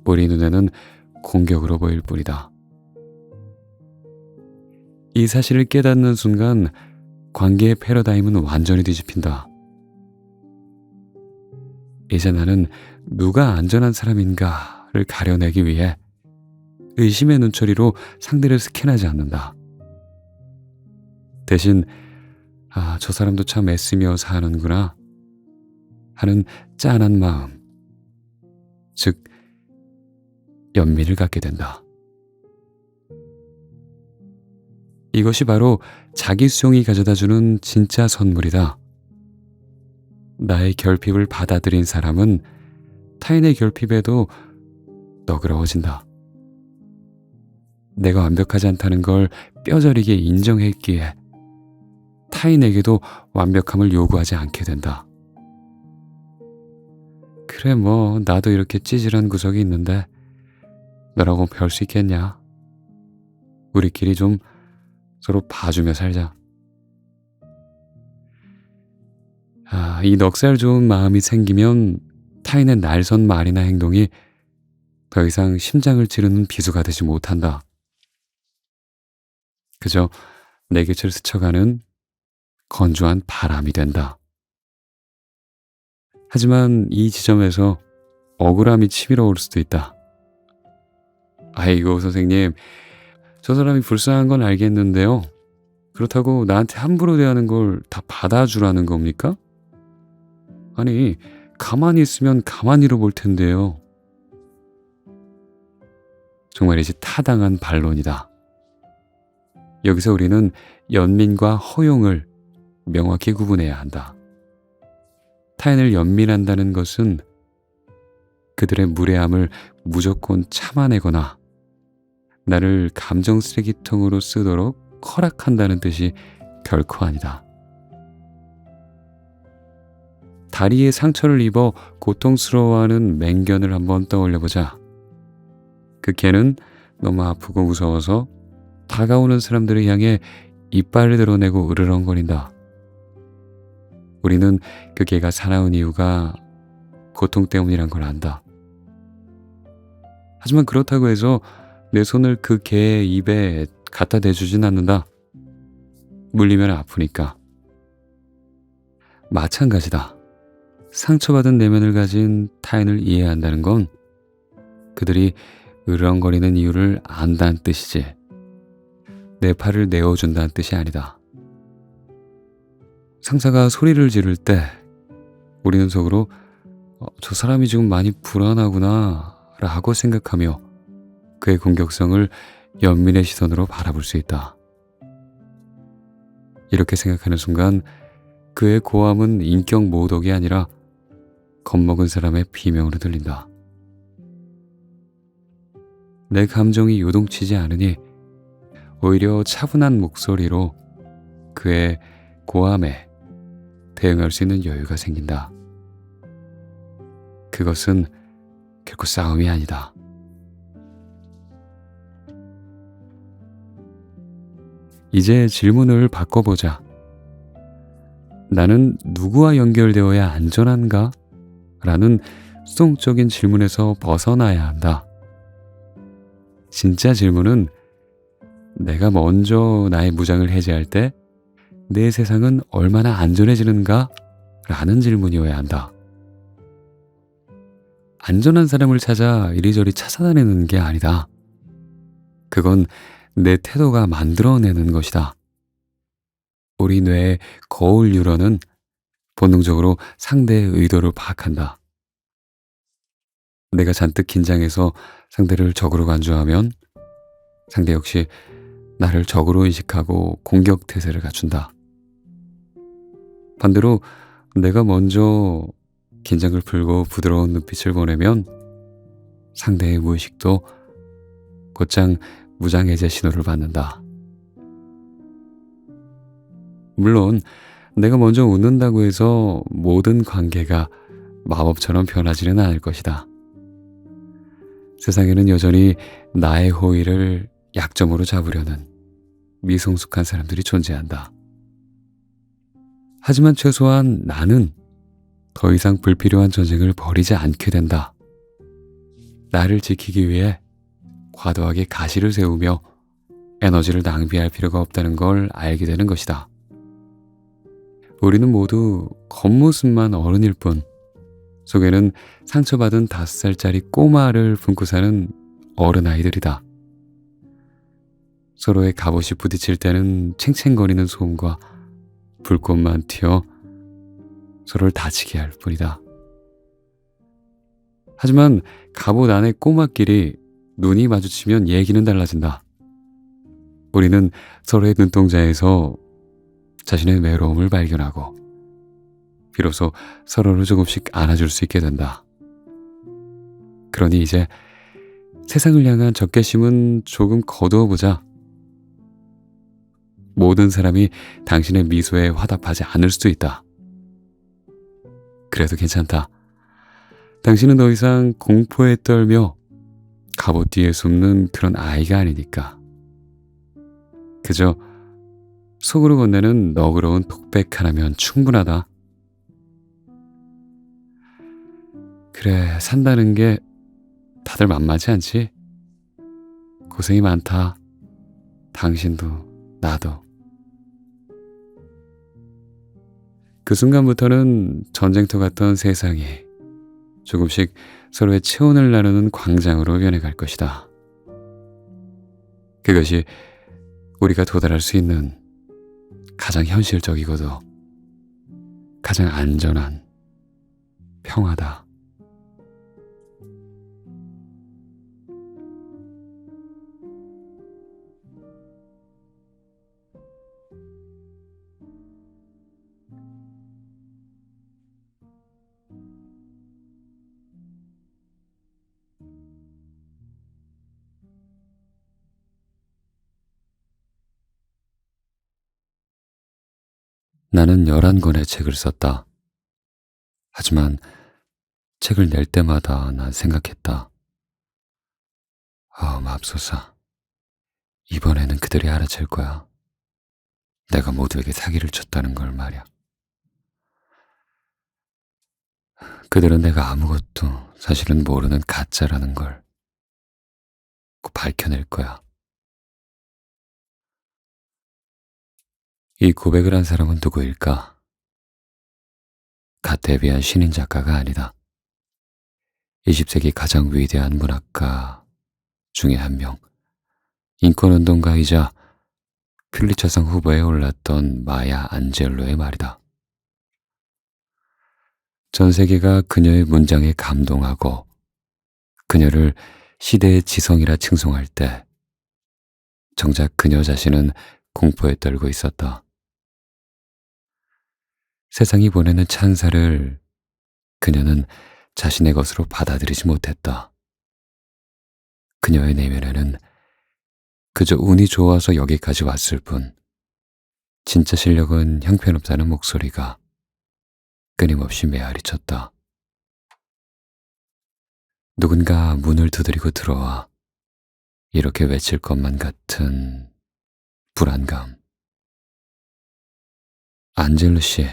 우리 눈에는 공격으로 보일 뿐이다. 이 사실을 깨닫는 순간 관계의 패러다임은 완전히 뒤집힌다. 이제 나는 누가 안전한 사람인가를 가려내기 위해 의심의 눈초리로 상대를 스캔하지 않는다. 대신 저 사람도 참 애쓰며 사는구나 하는 짠한 마음, 즉 연민을 갖게 된다. 이것이 바로 자기 수용이 가져다주는 진짜 선물이다. 나의 결핍을 받아들인 사람은 타인의 결핍에도 너그러워진다. 내가 완벽하지 않다는 걸 뼈저리게 인정했기에 타인에게도 완벽함을 요구하지 않게 된다. 그래 뭐 나도 이렇게 찌질한 구석이 있는데 너라고 별 수 있겠냐? 우리끼리 좀 서로 봐주며 살자. 이 넉살 좋은 마음이 생기면 타인의 날선 말이나 행동이 더 이상 심장을 찌르는 비수가 되지 못한다. 그저 내 곁을 스쳐가는 건조한 바람이 된다. 하지만 이 지점에서 억울함이 치밀어 올 수도 있다. 아이고, 선생님, 저 사람이 불쌍한 건 알겠는데요. 그렇다고 나한테 함부로 대하는 걸 다 받아주라는 겁니까? 아니, 가만히 있으면 가만히로 볼 텐데요. 정말이지 타당한 반론이다. 여기서 우리는 연민과 허용을 명확히 구분해야 한다. 타인을 연민한다는 것은 그들의 무례함을 무조건 참아내거나 나를 감정 쓰레기통으로 쓰도록 허락한다는 뜻이 결코 아니다. 다리에 상처를 입어 고통스러워하는 맹견을 한번 떠올려보자. 그 개는 너무 아프고 무서워서 다가오는 사람들을 향해 이빨을 드러내고 으르렁거린다. 우리는 그 개가 사나운 이유가 고통 때문이란 걸 안다. 하지만 그렇다고 해서 내 손을 그 개의 입에 갖다 대주진 않는다. 물리면 아프니까. 마찬가지다. 상처받은 내면을 가진 타인을 이해한다는 건 그들이 으르렁거리는 이유를 안다는 뜻이지, 내 팔을 내어준다는 뜻이 아니다. 상사가 소리를 지를 때 우리는 속으로 저 사람이 지금 많이 불안하구나 라고 생각하며 그의 공격성을 연민의 시선으로 바라볼 수 있다. 이렇게 생각하는 순간 그의 고함은 인격 모독이 아니라 겁먹은 사람의 비명으로 들린다. 내 감정이 요동치지 않으니 오히려 차분한 목소리로 그의 고함에 대응할 수 있는 여유가 생긴다. 그것은 결코 싸움이 아니다. 이제 질문을 바꿔보자. 나는 누구와 연결되어야 안전한가? 라는 수동적인 질문에서 벗어나야 한다. 진짜 질문은 내가 먼저 나의 무장을 해제할 때 내 세상은 얼마나 안전해지는가? 라는 질문이어야 한다. 안전한 사람을 찾아 이리저리 찾아다니는 게 아니다. 그건 내 태도가 만들어내는 것이다. 우리 뇌의 거울 뉴런은 본능적으로 상대의 의도를 파악한다. 내가 잔뜩 긴장해서 상대를 적으로 간주하면 상대 역시 나를 적으로 인식하고 공격 태세를 갖춘다. 반대로 내가 먼저 긴장을 풀고 부드러운 눈빛을 보내면 상대의 무의식도 곧장 무장해제 신호를 받는다. 물론 내가 먼저 웃는다고 해서 모든 관계가 마법처럼 변하지는 않을 것이다. 세상에는 여전히 나의 호의를 약점으로 잡으려는 미성숙한 사람들이 존재한다. 하지만 최소한 나는 더 이상 불필요한 전쟁을 벌이지 않게 된다. 나를 지키기 위해 과도하게 가시를 세우며 에너지를 낭비할 필요가 없다는 걸 알게 되는 것이다. 우리는 모두 겉모습만 어른일 뿐 속에는 상처받은 5살짜리 꼬마를 품고 사는 어른아이들이다. 서로의 갑옷이 부딪힐 때는 챙챙거리는 소음과 불꽃만 튀어 서로를 다치게 할 뿐이다. 하지만 갑옷 안의 꼬마끼리 눈이 마주치면 얘기는 달라진다. 우리는 서로의 눈동자에서 자신의 외로움을 발견하고 비로소 서로를 조금씩 안아줄 수 있게 된다. 그러니 이제 세상을 향한 적개심은 조금 거두어 보자. 모든 사람이 당신의 미소에 화답하지 않을 수도 있다. 그래도 괜찮다. 당신은 더 이상 공포에 떨며 갑옷 뒤에 숨는 그런 아이가 아니니까. 그저 속으로 건네는 너그러운 톡백 하나면 충분하다. 그래, 산다는 게 다들 만만치 않지? 고생이 많다. 당신도 나도. 그 순간부터는 전쟁터 같던 세상이 조금씩 서로의 체온을 나누는 광장으로 변해갈 것이다. 그것이 우리가 도달할 수 있는 가장 현실적이고도 가장 안전한 평화다. 나는 11권의 책을 썼다. 하지만 책을 낼 때마다 난 생각했다. 맙소사. 이번에는 그들이 알아챌 거야. 내가 모두에게 사기를 쳤다는 걸 말이야. 그들은 내가 아무것도 사실은 모르는 가짜라는 걸 꼭 밝혀낼 거야. 이 고백을 한 사람은 누구일까? 갓 데뷔한 신인 작가가 아니다. 20세기 가장 위대한 문학가 중에 한 명, 인권운동가이자 퓰리처상 후보에 올랐던 마야 안젤로의 말이다. 전 세계가 그녀의 문장에 감동하고 그녀를 시대의 지성이라 칭송할 때 정작 그녀 자신은 공포에 떨고 있었다. 세상이 보내는 찬사를 그녀는 자신의 것으로 받아들이지 못했다. 그녀의 내면에는 그저 운이 좋아서 여기까지 왔을 뿐 진짜 실력은 형편없다는 목소리가 끊임없이 메아리쳤다. 누군가 문을 두드리고 들어와 이렇게 외칠 것만 같은 불안감. 안젤로 씨,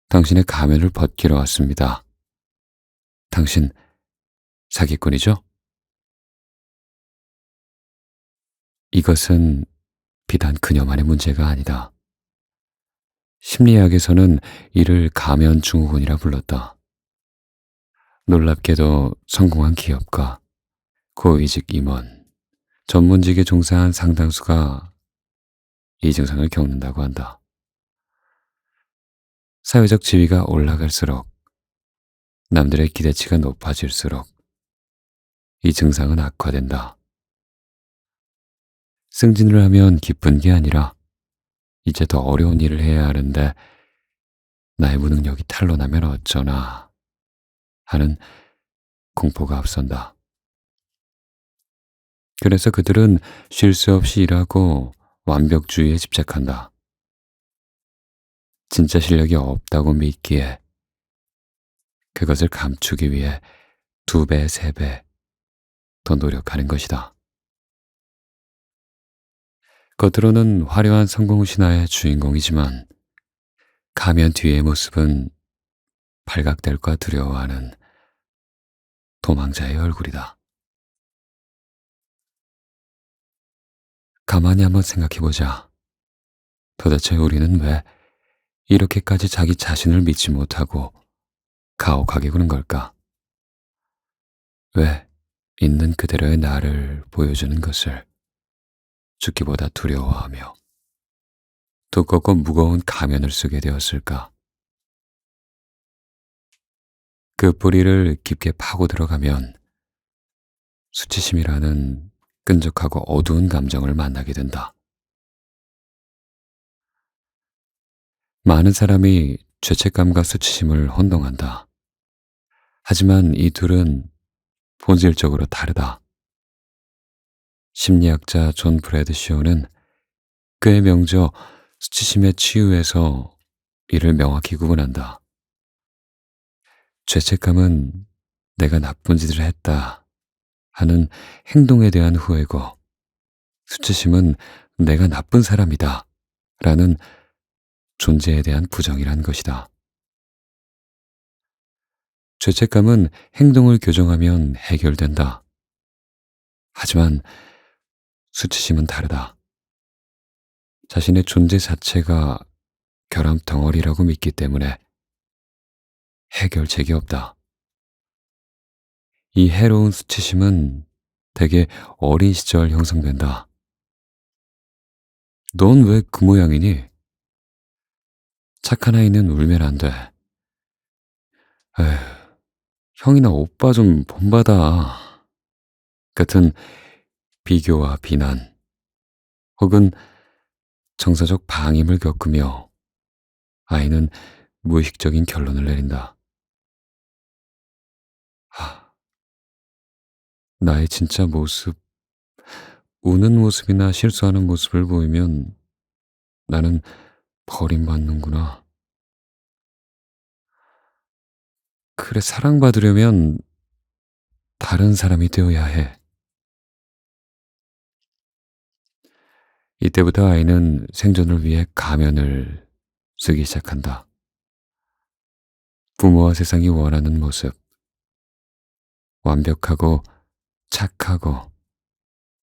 당신의 가면을 벗기러 왔습니다. 당신 사기꾼이죠? 이것은 비단 그녀만의 문제가 아니다. 심리학에서는 이를 가면 증후군이라 불렀다. 놀랍게도 성공한 기업가, 고위직 임원, 전문직에 종사한 상당수가 이 증상을 겪는다고 한다. 사회적 지위가 올라갈수록, 남들의 기대치가 높아질수록 이 증상은 악화된다. 승진을 하면 기쁜 게 아니라 이제 더 어려운 일을 해야 하는데 나의 무능력이 탄로나면 어쩌나 하는 공포가 앞선다. 그래서 그들은 쉴 새 없이 일하고 완벽주의에 집착한다. 진짜 실력이 없다고 믿기에 그것을 감추기 위해 2배, 3배 더 노력하는 것이다. 겉으로는 화려한 성공 신화의 주인공이지만 가면 뒤의 모습은 발각될까 두려워하는 도망자의 얼굴이다. 가만히 한번 생각해보자. 도대체 우리는 왜 이렇게까지 자기 자신을 믿지 못하고 가혹하게 구는 걸까? 왜 있는 그대로의 나를 보여주는 것을 죽기보다 두려워하며 두껍고 무거운 가면을 쓰게 되었을까? 그 뿌리를 깊게 파고 들어가면 수치심이라는 끈적하고 어두운 감정을 만나게 된다. 많은 사람이 죄책감과 수치심을 혼동한다. 하지만 이 둘은 본질적으로 다르다. 심리학자 존 브래드쇼는 그의 명저 수치심의 치유에서 이를 명확히 구분한다. 죄책감은 내가 나쁜 짓을 했다 하는 행동에 대한 후회고, 수치심은 내가 나쁜 사람이다 라는 존재에 대한 부정이란 것이다. 죄책감은 행동을 교정하면 해결된다. 하지만 수치심은 다르다. 자신의 존재 자체가 결함 덩어리라고 믿기 때문에 해결책이 없다. 이 해로운 수치심은 대개 어린 시절 형성된다. 넌 왜 그 모양이니? 착한 아이는 울면 안 돼. 에휴, 형이나 오빠 좀 본받아. 같은 비교와 비난, 혹은 정서적 방임을 겪으며 아이는 무의식적인 결론을 내린다. 하, 나의 진짜 모습, 우는 모습이나 실수하는 모습을 보이면 나는 버림받는구나. 그래, 사랑받으려면 다른 사람이 되어야 해. 이때부터 아이는 생존을 위해 가면을 쓰기 시작한다. 부모와 세상이 원하는 모습, 완벽하고 착하고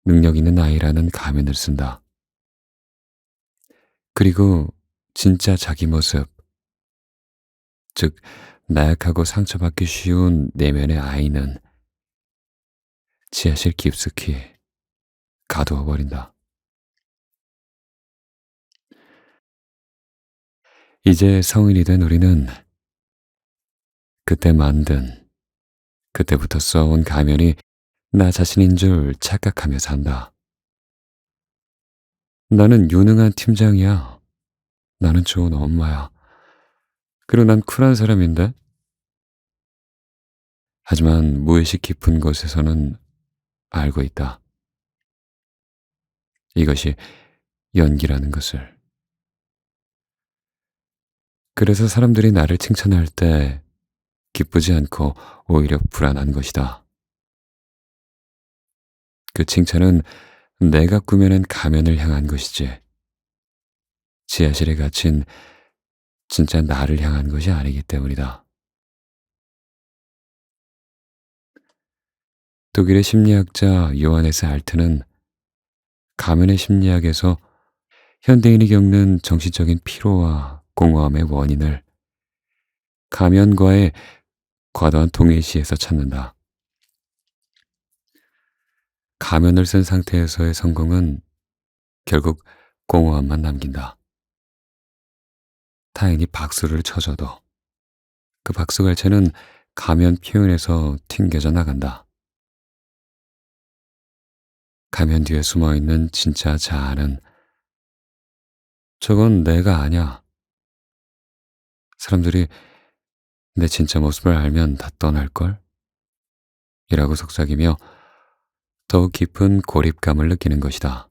능력 있는 아이라는 가면을 쓴다. 그리고 진짜 자기 모습, 즉 나약하고 상처받기 쉬운 내면의 아이는 지하실 깊숙이 가두어 버린다. 이제 성인이 된 우리는 그때 만든, 그때부터 써온 가면이 나 자신인 줄 착각하며 산다. 나는 유능한 팀장이야. 나는 좋은 엄마야. 그리고 난 쿨한 사람인데? 하지만 무의식 깊은 곳에서는 알고 있다. 이것이 연기라는 것을. 그래서 사람들이 나를 칭찬할 때 기쁘지 않고 오히려 불안한 것이다. 그 칭찬은 내가 꾸며낸 가면을 향한 것이지, 지하실에 갇힌 진짜 나를 향한 것이 아니기 때문이다. 독일의 심리학자 요하네스 알트는 가면의 심리학에서 현대인이 겪는 정신적인 피로와 공허함의 원인을 가면과의 과도한 동일시에서 찾는다. 가면을 쓴 상태에서의 성공은 결국 공허함만 남긴다. 타인이 박수를 쳐줘도 그 박수갈채는 가면 표현에서 튕겨져 나간다. 가면 뒤에 숨어있는 진짜 자아는 저건 내가 아냐. 사람들이 내 진짜 모습을 알면 다 떠날걸? 이라고 속삭이며 더욱 깊은 고립감을 느끼는 것이다.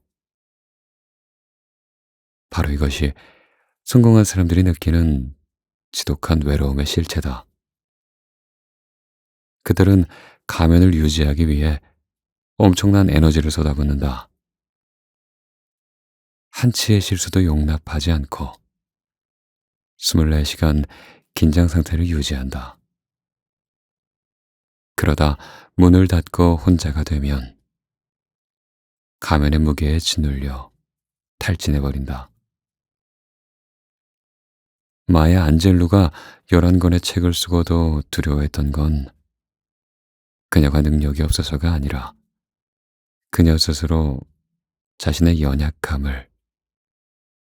바로 이것이 성공한 사람들이 느끼는 지독한 외로움의 실체다. 그들은 가면을 유지하기 위해 엄청난 에너지를 쏟아붓는다. 한치의 실수도 용납하지 않고 24시간 긴장 상태를 유지한다. 그러다 문을 닫고 혼자가 되면 가면의 무게에 짓눌려 탈진해버린다. 마야 안젤루가 11권의 책을 쓰고도 두려워했던 건 그녀가 능력이 없어서가 아니라 그녀 스스로 자신의 연약함을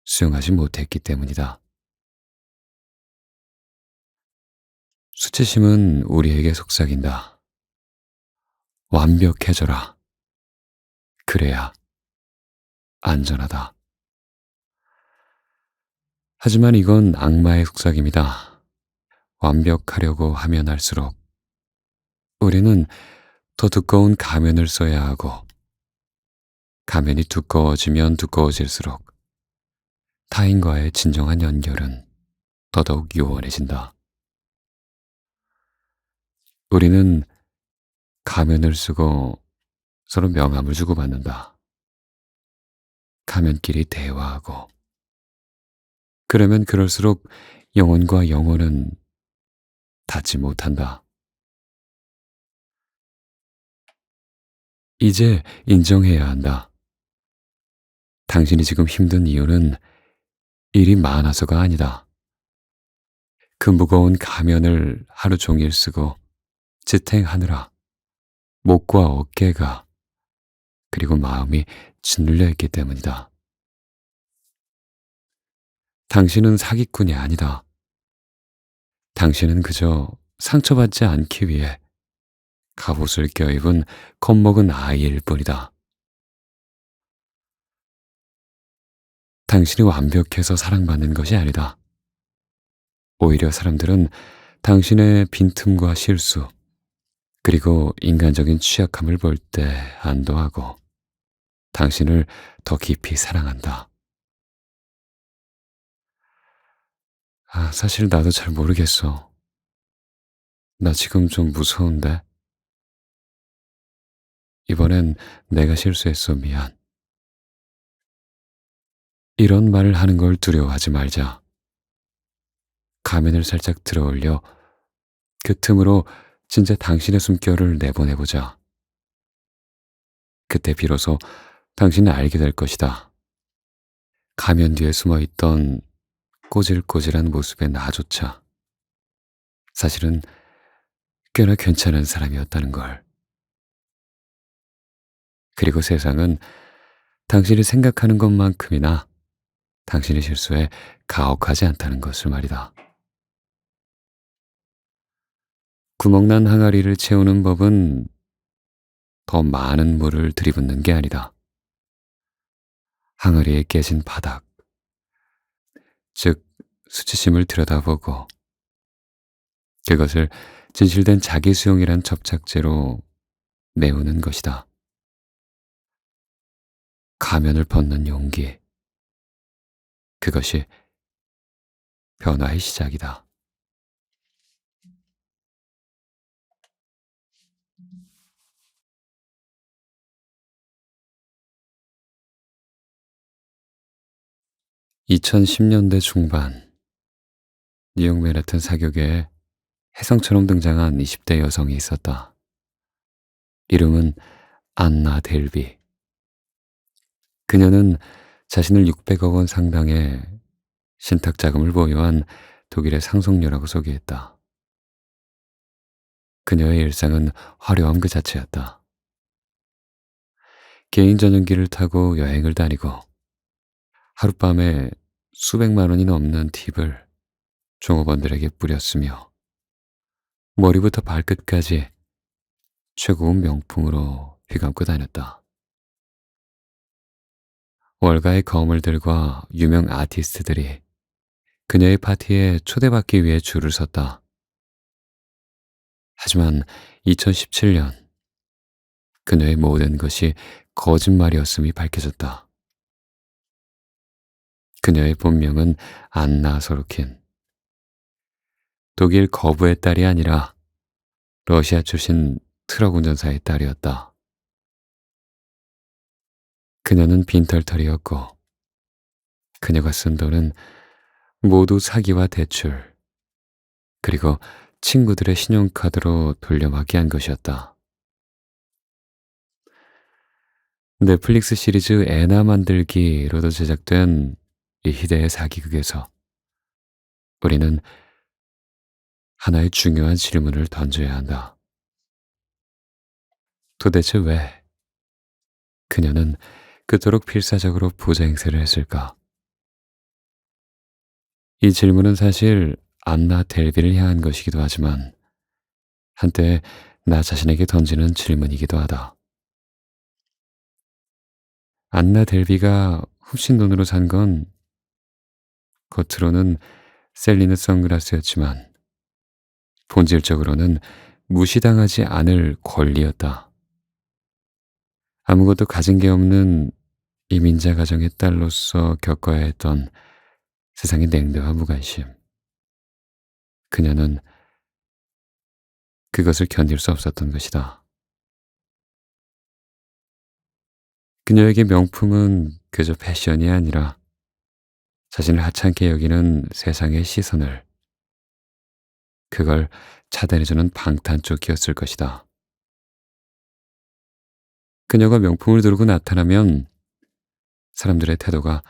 수용하지 못했기 때문이다. 수치심은 우리에게 속삭인다. 완벽해져라. 그래야 안전하다. 하지만 이건 악마의 속삭임이다. 완벽하려고 하면 할수록 우리는 더 두꺼운 가면을 써야 하고, 가면이 두꺼워지면 두꺼워질수록 타인과의 진정한 연결은 더더욱 요원해진다. 우리는 가면을 쓰고 서로 명함을 주고받는다. 가면끼리 대화하고. 그러면 그럴수록 영혼과 영혼은 닿지 못한다. 이제 인정해야 한다. 당신이 지금 힘든 이유는 일이 많아서가 아니다. 그 무거운 가면을 하루 종일 쓰고 지탱하느라 목과 어깨가 그리고 마음이 짓눌려 있기 때문이다. 당신은 사기꾼이 아니다. 당신은 그저 상처받지 않기 위해 갑옷을 껴입은 겁먹은 아이일 뿐이다. 당신이 완벽해서 사랑받는 것이 아니다. 오히려 사람들은 당신의 빈틈과 실수, 그리고 인간적인 취약함을 볼 때 안도하고 당신을 더 깊이 사랑한다. 사실 나도 잘 모르겠어. 나 지금 좀 무서운데? 이번엔 내가 실수했어. 미안. 이런 말을 하는 걸 두려워하지 말자. 가면을 살짝 들어 올려 그 틈으로 진짜 당신의 숨결을 내보내보자. 그때 비로소 당신은 알게 될 것이다. 가면 뒤에 숨어 있던 꼬질꼬질한 모습의 나조차 사실은 꽤나 괜찮은 사람이었다는 걸. 그리고 세상은 당신이 생각하는 것만큼이나 당신의 실수에 가혹하지 않다는 것을 말이다. 구멍난 항아리를 채우는 법은 더 많은 물을 들이붓는 게 아니다. 항아리에 깨진 바닥, 즉 수치심을 들여다보고 그것을 진실된 자기 수용이란 접착제로 메우는 것이다. 가면을 벗는 용기, 그것이 변화의 시작이다. 2010년대 중반, 뉴욕 맨해튼 사교계에 혜성처럼 등장한 20대 여성이 있었다. 이름은 안나 델비. 그녀는 자신을 600억 원 상당의 신탁 자금을 보유한 독일의 상속녀라고 소개했다. 그녀의 일상은 화려함 그 자체였다. 개인 전용기를 타고 여행을 다니고 하룻밤에 수백만 원이 넘는 팁을 종업원들에게 뿌렸으며 머리부터 발끝까지 최고급 명품으로 휘감고 다녔다. 월가의 거물들과 유명 아티스트들이 그녀의 파티에 초대받기 위해 줄을 섰다. 하지만 2017년 그녀의 모든 것이 거짓말이었음이 밝혀졌다. 그녀의 본명은 안나 소르킨. 독일 거부의 딸이 아니라 러시아 출신 트럭 운전사의 딸이었다. 그녀는 빈털털이었고 그녀가 쓴 돈은 모두 사기와 대출, 그리고 친구들의 신용카드로 돌려막기 한 것이었다. 넷플릭스 시리즈 애나 만들기로도 제작된 이 희대의 사기극에서 우리는 하나의 중요한 질문을 던져야 한다. 도대체 왜 그녀는 그토록 필사적으로 부자 행세를 했을까? 이 질문은 사실 안나 델비를 향한 것이기도 하지만 한때 나 자신에게 던지는 질문이기도 하다. 안나 델비가 훔친 돈으로 산 건 겉으로는 셀리느 선글라스였지만 본질적으로는 무시당하지 않을 권리였다. 아무것도 가진 게 없는 이민자 가정의 딸로서 겪어야 했던 세상의 냉대와 무관심. 그녀는 그것을 견딜 수 없었던 것이다. 그녀에게 명품은 그저 패션이 아니라 자신을 하찮게 여기는 세상의 시선을, 그걸 차단해주는 방탄조끼였을 것이다. 그녀가 명품을 들고 나타나면 사람들의 태도가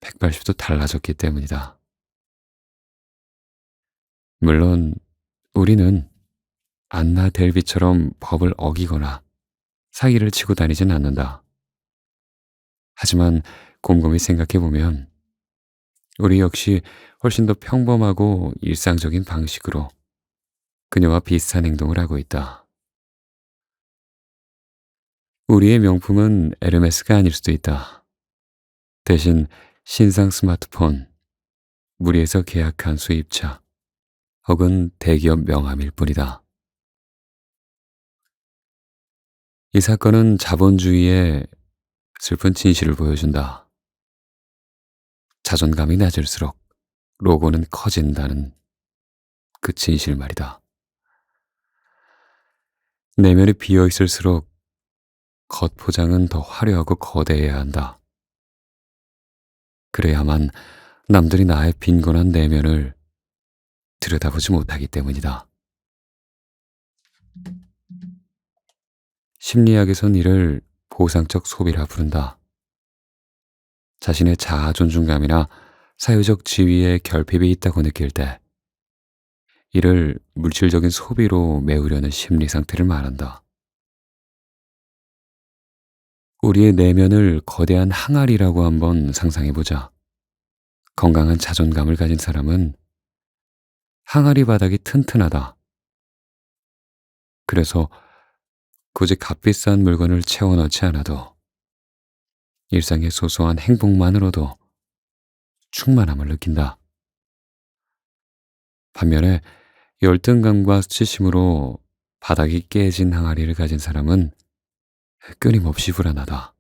180도 달라졌기 때문이다. 물론 우리는 안나 델비처럼 법을 어기거나 사기를 치고 다니진 않는다. 하지만 곰곰이 생각해보면 우리 역시 훨씬 더 평범하고 일상적인 방식으로 그녀와 비슷한 행동을 하고 있다. 우리의 명품은 에르메스가 아닐 수도 있다. 대신 신상 스마트폰, 무리해서 계약한 수입차, 혹은 대기업 명함일 뿐이다. 이 사건은 자본주의의 슬픈 진실을 보여준다. 자존감이 낮을수록 로고는 커진다는 그 진실 말이다. 내면이 비어 있을수록 겉 포장은 더 화려하고 거대해야 한다. 그래야만 남들이 나의 빈곤한 내면을 들여다보지 못하기 때문이다. 심리학에선 이를 보상적 소비라 부른다. 자신의 자아 존중감이나 사회적 지위에 결핍이 있다고 느낄 때 이를 물질적인 소비로 메우려는 심리 상태를 말한다. 우리의 내면을 거대한 항아리라고 한번 상상해보자. 건강한 자존감을 가진 사람은 항아리 바닥이 튼튼하다. 그래서 굳이 값비싼 물건을 채워 넣지 않아도 일상의 소소한 행복만으로도 충만함을 느낀다. 반면에 열등감과 수치심으로 바닥이 깨진 항아리를 가진 사람은 끊임없이 불안하다.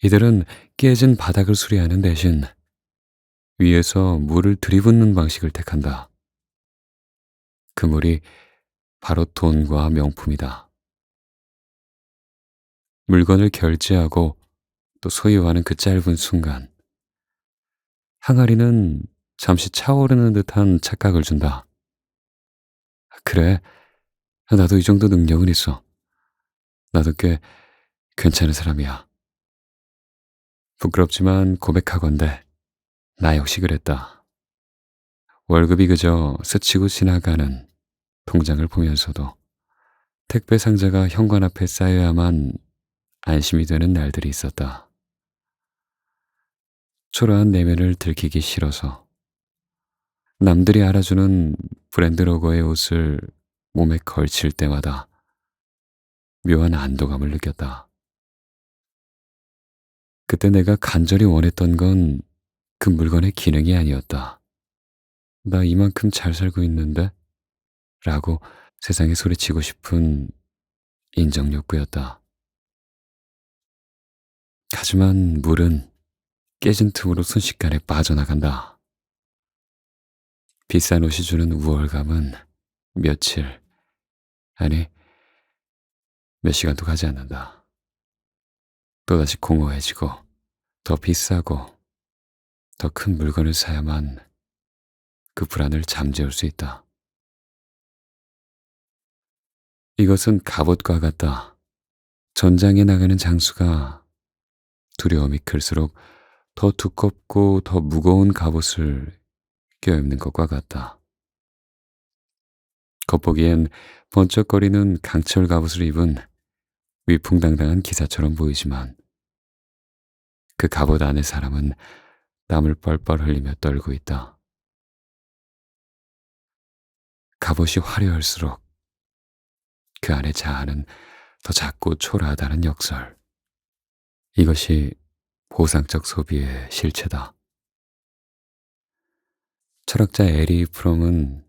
이들은 깨진 바닥을 수리하는 대신 위에서 물을 들이붓는 방식을 택한다. 그 물이 바로 돈과 명품이다. 물건을 결제하고 또 소유하는 그 짧은 순간, 항아리는 잠시 차오르는 듯한 착각을 준다. 그래, 나도 이 정도 능력은 있어. 나도 꽤 괜찮은 사람이야. 부끄럽지만 고백하건대 나 역시 그랬다. 월급이 그저 스치고 지나가는 통장을 보면서도 택배 상자가 현관 앞에 쌓여야만 안심이 되는 날들이 있었다. 초라한 내면을 들키기 싫어서 남들이 알아주는 브랜드 로고의 옷을 몸에 걸칠 때마다 묘한 안도감을 느꼈다. 그때 내가 간절히 원했던 건 그 물건의 기능이 아니었다. 나 이만큼 잘 살고 있는데? 라고 세상에 소리치고 싶은 인정 욕구였다. 하지만 물은 깨진 틈으로 순식간에 빠져나간다. 비싼 옷이 주는 우월감은 며칠, 아니, 몇 시간도 가지 않는다. 또다시 공허해지고, 더 비싸고, 더 큰 물건을 사야만 그 불안을 잠재울 수 있다. 이것은 갑옷과 같다. 전장에 나가는 장수가 두려움이 클수록 더 두껍고 더 무거운 갑옷을 껴입는 것과 같다. 겉보기엔 번쩍거리는 강철 갑옷을 입은 위풍당당한 기사처럼 보이지만 그 갑옷 안의 사람은 땀을 뻘뻘 흘리며 떨고 있다. 갑옷이 화려할수록 그 안의 자아는 더 작고 초라하다는 역설. 이것이 보상적 소비의 실체다. 철학자 에리 프롬은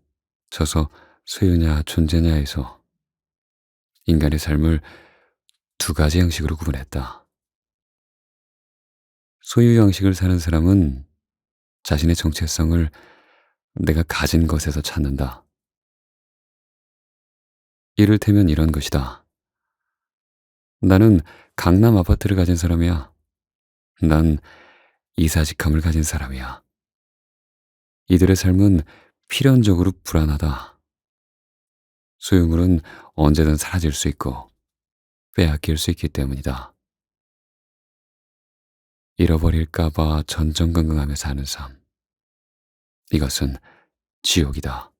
저서 소유냐 존재냐에서 인간의 삶을 두 가지 형식으로 구분했다. 소유 형식을 사는 사람은 자신의 정체성을 내가 가진 것에서 찾는다. 이를테면 이런 것이다. 나는 강남 아파트를 가진 사람이야. 난 이사직함을 가진 사람이야. 이들의 삶은 필연적으로 불안하다. 소유물은 언제든 사라질 수 있고 빼앗길 수 있기 때문이다. 잃어버릴까봐 전전긍긍하며 사는 삶. 이것은 지옥이다.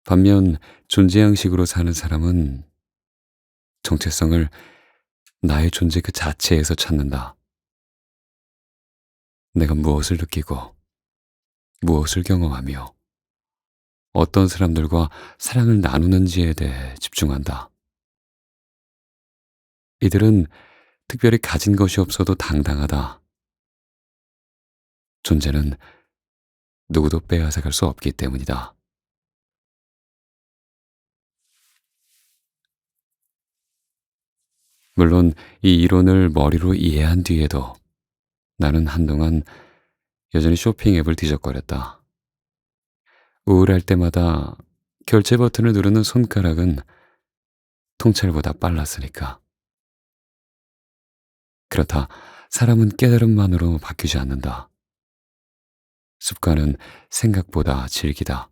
반면 존재양식으로 사는 사람은 정체성을 나의 존재 그 자체에서 찾는다. 내가 무엇을 느끼고 무엇을 경험하며 어떤 사람들과 사랑을 나누는지에 대해 집중한다. 이들은 특별히 가진 것이 없어도 당당하다. 존재는 누구도 빼앗아갈 수 없기 때문이다. 물론 이 이론을 머리로 이해한 뒤에도 나는 한동안 여전히 쇼핑 앱을 뒤적거렸다. 우울할 때마다 결제 버튼을 누르는 손가락은 통찰보다 빨랐으니까. 그렇다. 사람은 깨달음만으로 바뀌지 않는다. 습관은 생각보다 질기다.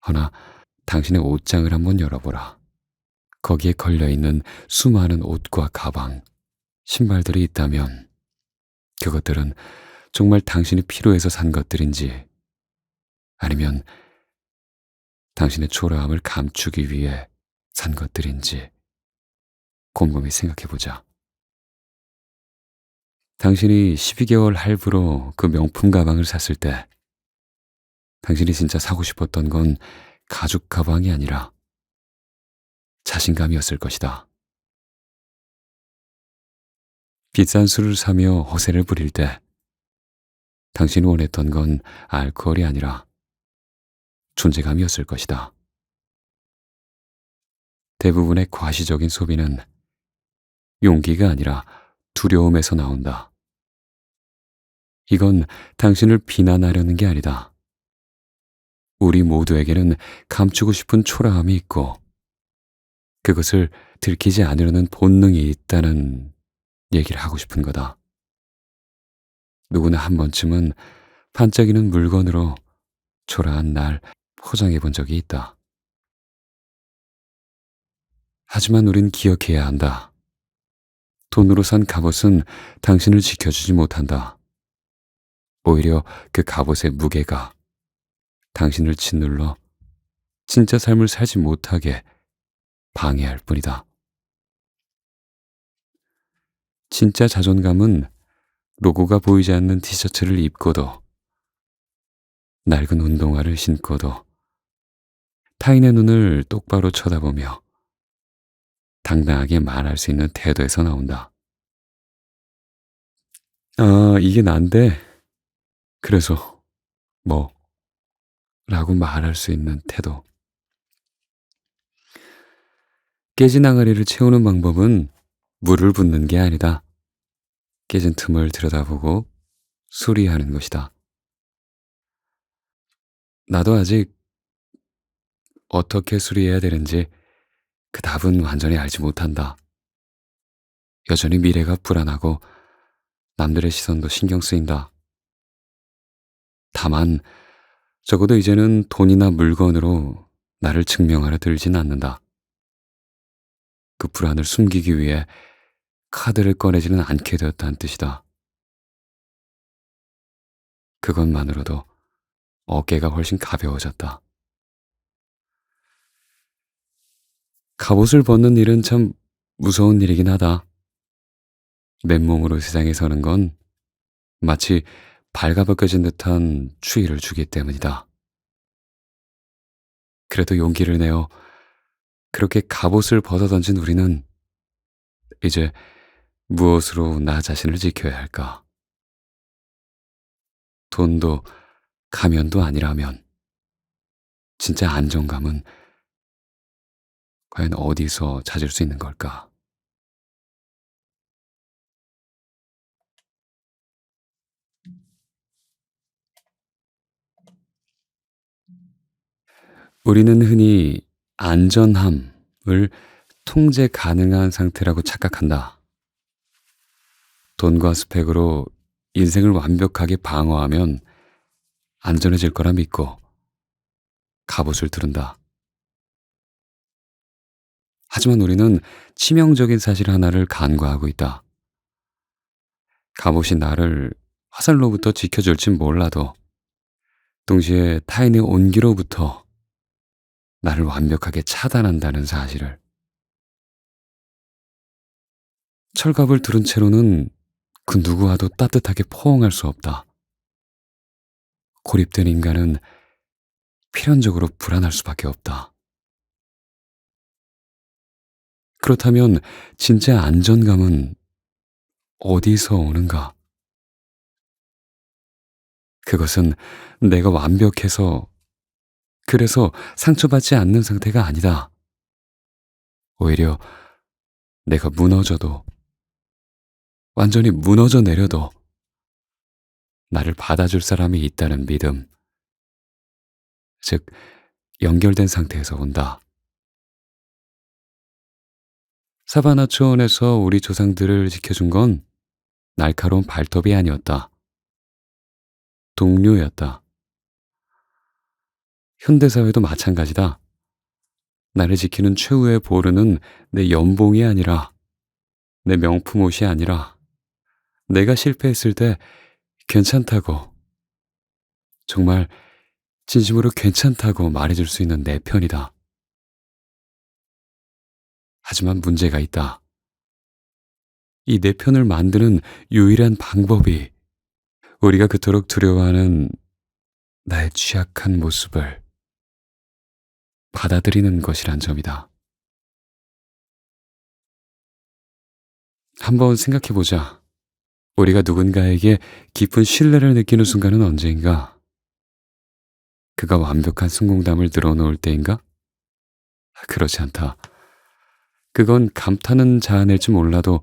허나 당신의 옷장을 한번 열어보라. 거기에 걸려있는 수많은 옷과 가방, 신발들이 있다면 그것들은 정말 당신이 필요해서 산 것들인지 아니면 당신의 초라함을 감추기 위해 산 것들인지 곰곰이 생각해보자. 당신이 12개월 할부로 그 명품 가방을 샀을 때 당신이 진짜 사고 싶었던 건 가죽 가방이 아니라 자신감이었을 것이다. 비싼 술을 사며 허세를 부릴 때 당신이 원했던 건 알코올이 아니라 존재감이었을 것이다. 대부분의 과시적인 소비는 용기가 아니라 두려움에서 나온다. 이건 당신을 비난하려는 게 아니다. 우리 모두에게는 감추고 싶은 초라함이 있고 그것을 들키지 않으려는 본능이 있다는 얘기를 하고 싶은 거다. 누구나 한 번쯤은 반짝이는 물건으로 초라한 날 포장해 본 적이 있다. 하지만 우린 기억해야 한다. 돈으로 산 갑옷은 당신을 지켜주지 못한다. 오히려 그 갑옷의 무게가 당신을 짓눌러 진짜 삶을 살지 못하게 방해할 뿐이다. 진짜 자존감은 로고가 보이지 않는 티셔츠를 입고도 낡은 운동화를 신고도 타인의 눈을 똑바로 쳐다보며 당당하게 말할 수 있는 태도에서 나온다. 아, 이게 난데 그래서 뭐 라고 말할 수 있는 태도. 깨진 항아리를 채우는 방법은 물을 붓는 게 아니다. 깨진 틈을 들여다보고 수리하는 것이다. 나도 아직 어떻게 수리해야 되는지 그 답은 완전히 알지 못한다. 여전히 미래가 불안하고 남들의 시선도 신경 쓰인다. 다만 적어도 이제는 돈이나 물건으로 나를 증명하려 들진 않는다. 그 불안을 숨기기 위해 카드를 꺼내지는 않게 되었다는 뜻이다. 그것만으로도 어깨가 훨씬 가벼워졌다. 갑옷을 벗는 일은 참 무서운 일이긴 하다. 맨몸으로 세상에 서는 건 마치 발가벗겨진 듯한 추위를 주기 때문이다. 그래도 용기를 내어 그렇게 갑옷을 벗어던진 우리는 이제 무엇으로 나 자신을 지켜야 할까? 돈도 가면도 아니라면 진짜 안정감은 과연 어디서 찾을 수 있는 걸까? 우리는 흔히 안전함을 통제 가능한 상태라고 착각한다. 돈과 스펙으로 인생을 완벽하게 방어하면 안전해질 거라 믿고 갑옷을 두른다. 하지만 우리는 치명적인 사실 하나를 간과하고 있다. 갑옷이 나를 화살로부터 지켜줄진 몰라도 동시에 타인의 온기로부터 나를 완벽하게 차단한다는 사실을. 철갑을 두른 채로는 그 누구와도 따뜻하게 포옹할 수 없다. 고립된 인간은 필연적으로 불안할 수밖에 없다. 그렇다면 진짜 안전감은 어디서 오는가? 그것은 내가 완벽해서, 그래서 상처받지 않는 상태가 아니다. 오히려 내가 무너져도, 완전히 무너져 내려도 나를 받아줄 사람이 있다는 믿음, 즉 연결된 상태에서 온다. 사바나 초원에서 우리 조상들을 지켜준 건 날카로운 발톱이 아니었다. 동료였다. 현대사회도 마찬가지다. 나를 지키는 최후의 보루는 내 연봉이 아니라, 내 명품 옷이 아니라, 내가 실패했을 때 괜찮다고, 정말 진심으로 괜찮다고 말해줄 수 있는 내 편이다. 하지만 문제가 있다. 이 내 편을 만드는 유일한 방법이 우리가 그토록 두려워하는 나의 취약한 모습을 받아들이는 것이란 점이다. 한번 생각해보자. 우리가 누군가에게 깊은 신뢰를 느끼는 순간은 언제인가? 그가 완벽한 성공담을 늘어놓을 때인가? 그렇지 않다. 그건 감탄은 자아낼지 몰라도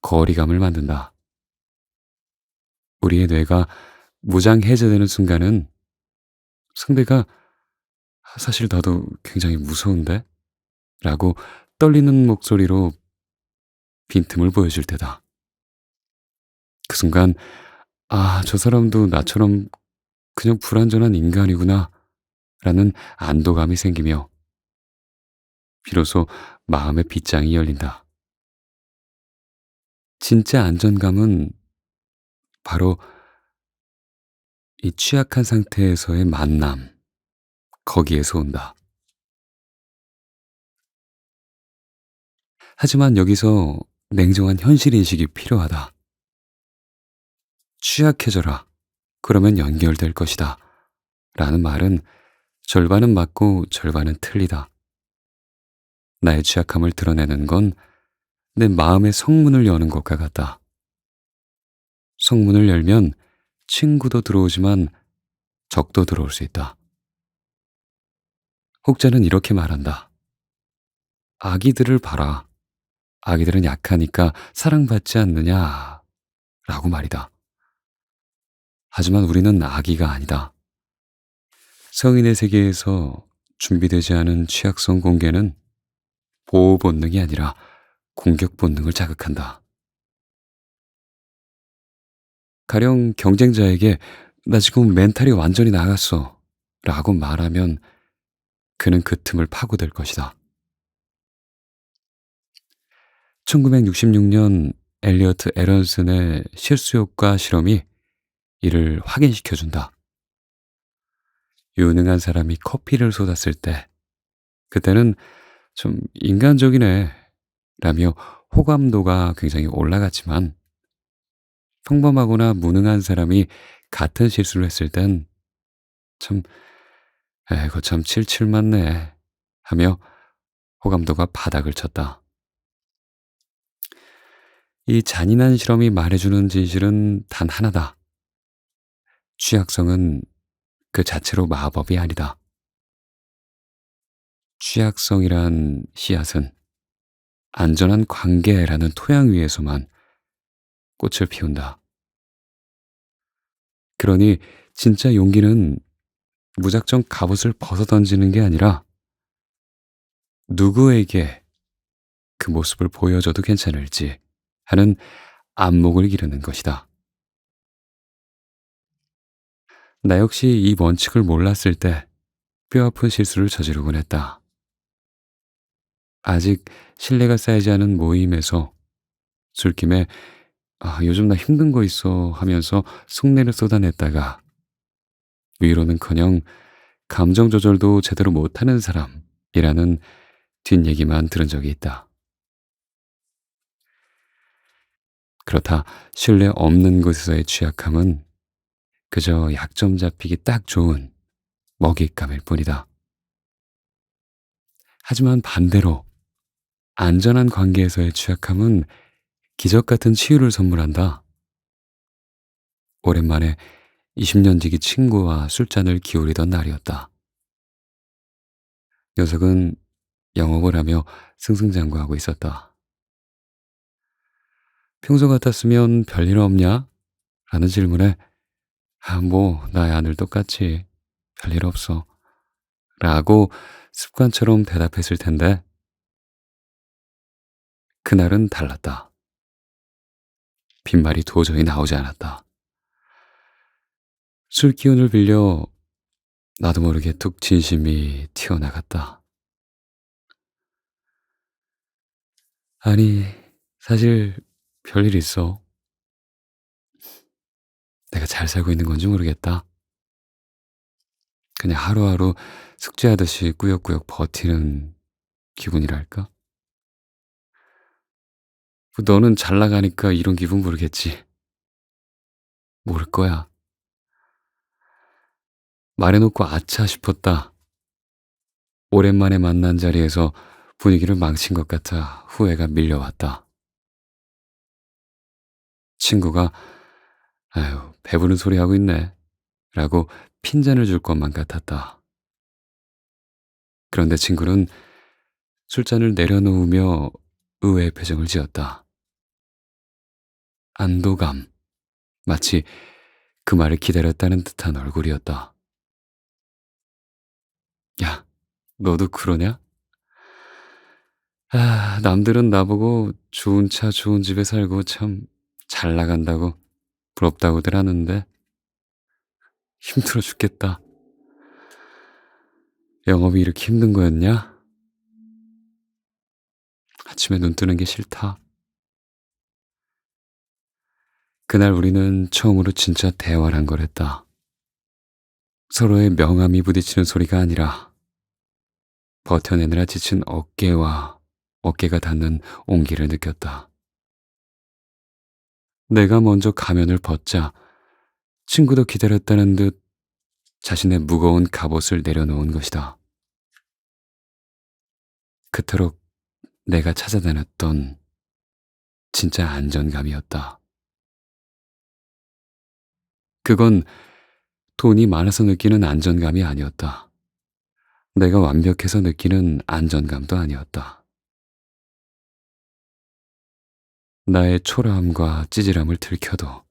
거리감을 만든다. 우리의 뇌가 무장 해제되는 순간은 상대가 사실 나도 굉장히 무서운데? 라고 떨리는 목소리로 빈틈을 보여줄 때다. 그 순간, 아, 저 사람도 나처럼 그냥 불완전한 인간이구나 라는 안도감이 생기며 비로소 마음의 빗장이 열린다. 진짜 안전감은 바로 이 취약한 상태에서의 만남, 거기에서 온다. 하지만 여기서 냉정한 현실인식이 필요하다. 취약해져라. 그러면 연결될 것이다. 라는 말은 절반은 맞고 절반은 틀리다. 나의 취약함을 드러내는 건 내 마음의 성문을 여는 것과 같다. 성문을 열면 친구도 들어오지만 적도 들어올 수 있다. 혹자는 이렇게 말한다. 아기들을 봐라. 아기들은 약하니까 사랑받지 않느냐 라고 말이다. 하지만 우리는 아기가 아니다. 성인의 세계에서 준비되지 않은 취약성 공개는 보호 본능이 아니라 공격 본능을 자극한다. 가령 경쟁자에게 나 지금 멘탈이 완전히 나갔어 라고 말하면 그는 그 틈을 파고들 것이다. 1966년 엘리어트 에런슨의 실수효과 실험이 이를 확인시켜준다. 유능한 사람이 커피를 쏟았을 때, 그때는 좀 인간적이네 라며 호감도가 굉장히 올라갔지만, 평범하거나 무능한 사람이 같은 실수를 했을 땐 참, 에이거 참 칠칠 맞네 하며 호감도가 바닥을 쳤다. 이 잔인한 실험이 말해주는 진실은 단 하나다. 취약성은 그 자체로 마법이 아니다. 취약성이란 씨앗은 안전한 관계라는 토양 위에서만 꽃을 피운다. 그러니 진짜 용기는 무작정 갑옷을 벗어던지는 게 아니라 누구에게 그 모습을 보여줘도 괜찮을지 하는 안목을 기르는 것이다. 나 역시 이 원칙을 몰랐을 때 뼈아픈 실수를 저지르곤 했다. 아직 신뢰가 쌓이지 않은 모임에서 술김에 요즘 나 힘든 거 있어 하면서 속내를 쏟아냈다가 위로는커녕 감정 조절도 제대로 못하는 사람이라는 뒷얘기만 들은 적이 있다. 그렇다 신뢰 없는 곳에서의 취약함은 그저 약점 잡히기 딱 좋은 먹잇감일 뿐이다. 하지만 반대로 안전한 관계에서의 취약함은 기적 같은 치유를 선물한다. 오랜만에 20년 지기 친구와 술잔을 기울이던 날이었다. 녀석은 영업을 하며 승승장구하고 있었다. 평소 같았으면 별일 없냐? 라는 질문에 뭐 나야 늘 똑같지. 별일 없어. 라고 습관처럼 대답했을 텐데 그날은 달랐다. 빈말이 도저히 나오지 않았다. 술 기운을 빌려 나도 모르게 툭 진심이 튀어나갔다. 아니, 사실 별일 있어. 내가 잘 살고 있는 건지 모르겠다. 그냥 하루하루 숙제하듯이 꾸역꾸역 버티는 기분이랄까? 너는 잘 나가니까 이런 기분 모르겠지. 모를 거야. 말해놓고 아차 싶었다. 오랜만에 만난 자리에서 분위기를 망친 것 같아 후회가 밀려왔다. 친구가 아유 배부른 소리 하고 있네 라고 핀잔을 줄 것만 같았다. 그런데 친구는 술잔을 내려놓으며 의외의 표정을 지었다. 안도감, 마치 그 말을 기다렸다는 듯한 얼굴이었다. 야, 너도 그러냐? 남들은 나보고 좋은 차, 좋은 집에 살고 참 잘 나간다고 부럽다고들 하는데 힘들어 죽겠다. 영업이 이렇게 힘든 거였냐? 아침에 눈 뜨는 게 싫다. 그날 우리는 처음으로 진짜 대화를 한 거랬다. 서로의 명암이 부딪히는 소리가 아니라 버텨내느라 지친 어깨와 어깨가 닿는 온기를 느꼈다. 내가 먼저 가면을 벗자 친구도 기다렸다는 듯 자신의 무거운 갑옷을 내려놓은 것이다. 그토록 내가 찾아다녔던 진짜 안전감이었다. 그건 돈이 많아서 느끼는 안전감이 아니었다. 내가 완벽해서 느끼는 안전감도 아니었다. 나의 초라함과 찌질함을 들켜도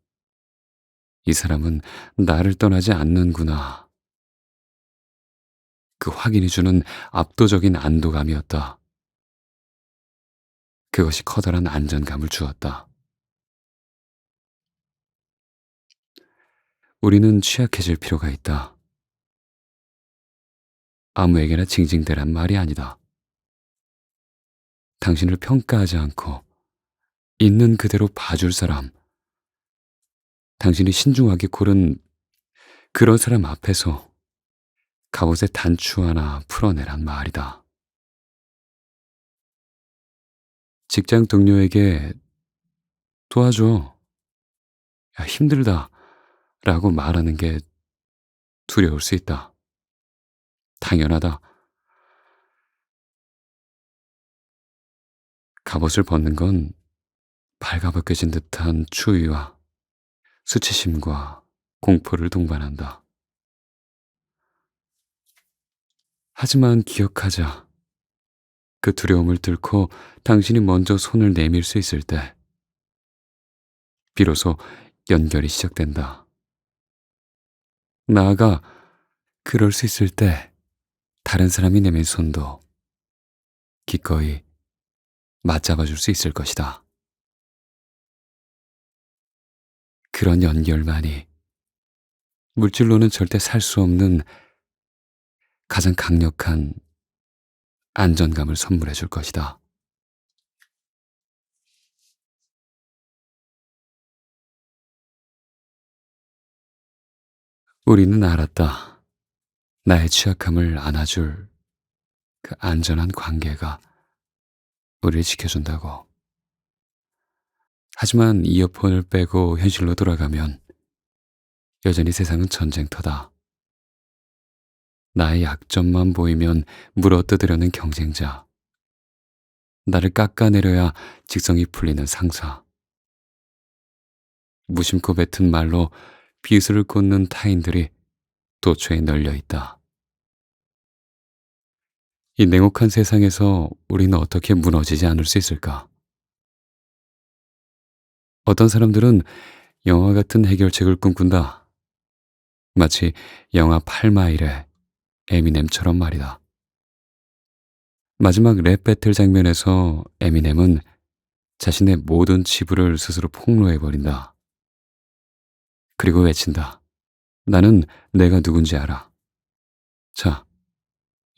이 사람은 나를 떠나지 않는구나. 그 확인이 주는 압도적인 안도감이었다. 그것이 커다란 안전감을 주었다. 우리는 취약해질 필요가 있다. 아무에게나 징징대란 말이 아니다. 당신을 평가하지 않고 있는 그대로 봐줄 사람, 당신이 신중하게 고른 그런 사람 앞에서 갑옷의 단추 하나 풀어내란 말이다. 직장 동료에게 도와줘. 야, 힘들다. 라고 말하는 게 두려울 수 있다. 당연하다. 갑옷을 벗는 건 발가벗겨진 듯한 추위와 수치심과 공포를 동반한다. 하지만 기억하자. 그 두려움을 뚫고 당신이 먼저 손을 내밀 수 있을 때, 비로소 연결이 시작된다. 나아가 그럴 수 있을 때, 다른 사람이 내민 손도 기꺼이 맞잡아 줄 수 있을 것이다. 그런 연결만이 물질로는 절대 살 수 없는 가장 강력한 안전감을 선물해 줄 것이다. 우리는 알았다. 나의 취약함을 안아줄 그 안전한 관계가 우리를 지켜준다고. 하지만 이어폰을 빼고 현실로 돌아가면 여전히 세상은 전쟁터다. 나의 약점만 보이면 물어뜯으려는 경쟁자. 나를 깎아내려야 직성이 풀리는 상사. 무심코 뱉은 말로 비수를 꽂는 타인들이 도처에 널려 있다. 이 냉혹한 세상에서 우리는 어떻게 무너지지 않을 수 있을까? 어떤 사람들은 영화 같은 해결책을 꿈꾼다. 마치 영화 8마일의 에미넴처럼 말이다. 마지막 랩 배틀 장면에서 에미넴은 자신의 모든 지불을 스스로 폭로해버린다. 그리고 외친다. 나는 내가 누군지 알아. 자,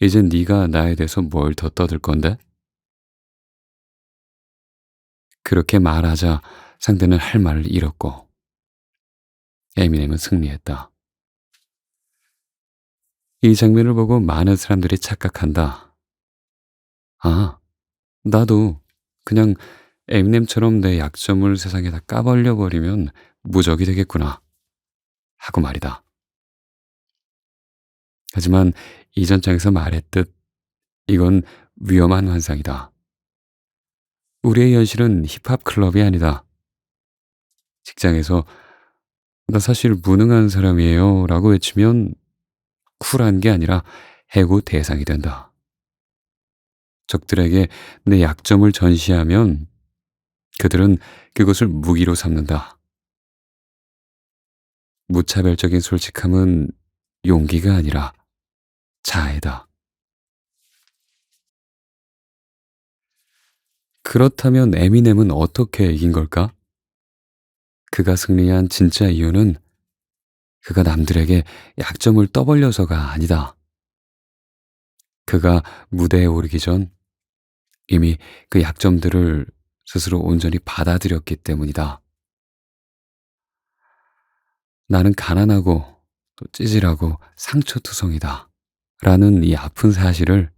이젠 네가 나에 대해서 뭘 더 떠들 건데? 그렇게 말하자 상대는 할 말을 잃었고 에미넴은 승리했다. 이 장면을 보고 많은 사람들이 착각한다. 아, 나도 그냥 에미넴처럼 내 약점을 세상에다 까발려 버리면 무적이 되겠구나 하고 말이다. 하지만 이전 장에서 말했듯 이건 위험한 환상이다. 우리의 현실은 힙합 클럽이 아니다. 직장에서 나 사실 무능한 사람이에요 라고 외치면 쿨한 게 아니라 해고 대상이 된다. 적들에게 내 약점을 전시하면 그들은 그것을 무기로 삼는다. 무차별적인 솔직함은 용기가 아니라 자해다. 그렇다면 에미넴은 어떻게 이긴 걸까? 그가 승리한 진짜 이유는 그가 남들에게 약점을 떠벌려서가 아니다. 그가 무대에 오르기 전 이미 그 약점들을 스스로 온전히 받아들였기 때문이다. 나는 가난하고 또 찌질하고 상처투성이다. 라는 이 아픈 사실을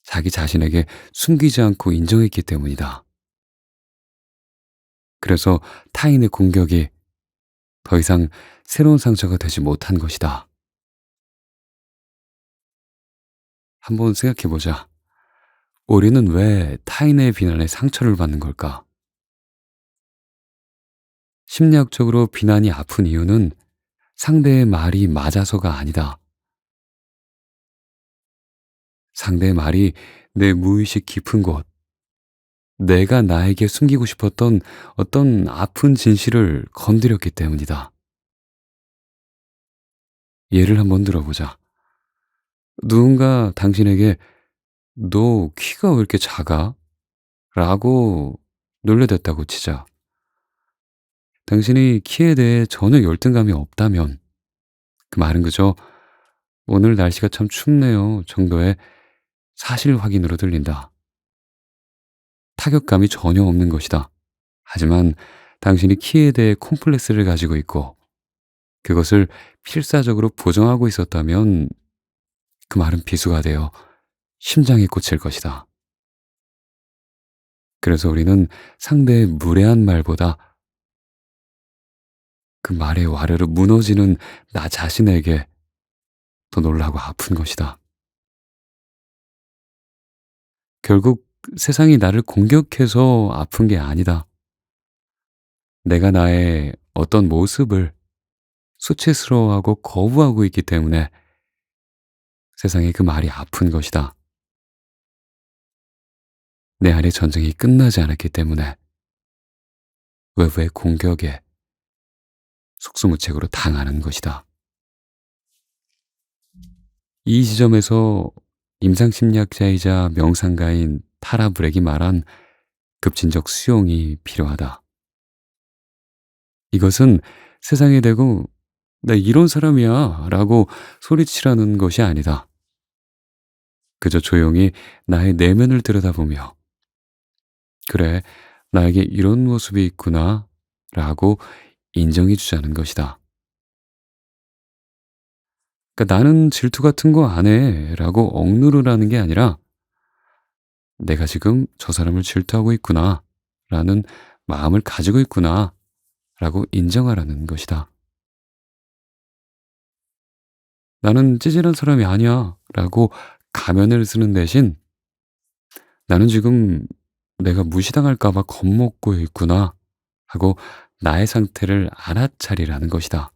자기 자신에게 숨기지 않고 인정했기 때문이다. 그래서 타인의 공격이 더 이상 새로운 상처가 되지 못한 것이다. 한번 생각해보자. 우리는 왜 타인의 비난에 상처를 받는 걸까? 심리학적으로 비난이 아픈 이유는 상대의 말이 맞아서가 아니다. 상대의 말이 내 무의식 깊은 곳, 내가 나에게 숨기고 싶었던 어떤 아픈 진실을 건드렸기 때문이다. 예를 한번 들어보자. 누군가 당신에게 너 키가 왜 이렇게 작아? 라고 놀려댔다고 치자. 당신이 키에 대해 전혀 열등감이 없다면 그 말은 그저 오늘 날씨가 참 춥네요 정도의 사실 확인으로 들린다. 타격감이 전혀 없는 것이다. 하지만 당신이 키에 대해 콤플렉스를 가지고 있고 그것을 필사적으로 부정하고 있었다면 그 말은 비수가 되어 심장에 꽂힐 것이다. 그래서 우리는 상대의 무례한 말보다 그 말의 와르르 무너지는 나 자신에게 더 놀라고 아픈 것이다. 결국 세상이 나를 공격해서 아픈 게 아니다. 내가 나의 어떤 모습을 수치스러워하고 거부하고 있기 때문에 세상에 그 말이 아픈 것이다. 내 안의 전쟁이 끝나지 않았기 때문에 외부의 공격에 속수무책으로 당하는 것이다. 이 지점에서 임상심리학자이자 명상가인 타라 브렉이 말한 급진적 수용이 필요하다. 이것은 세상에 대고 나 이런 사람이야 라고 소리치라는 것이 아니다. 그저 조용히 나의 내면을 들여다보며 그래, 나에게 이런 모습이 있구나 라고 인정해 주자는 것이다. 그러니까 나는 질투 같은 거 안 해. 라고 억누르라는 게 아니라 내가 지금 저 사람을 질투하고 있구나. 라는 마음을 가지고 있구나. 라고 인정하라는 것이다. 나는 찌질한 사람이 아니야. 라고 가면을 쓰는 대신 나는 지금 내가 무시당할까봐 겁먹고 있구나. 하고 나의 상태를 알아차리라는 것이다.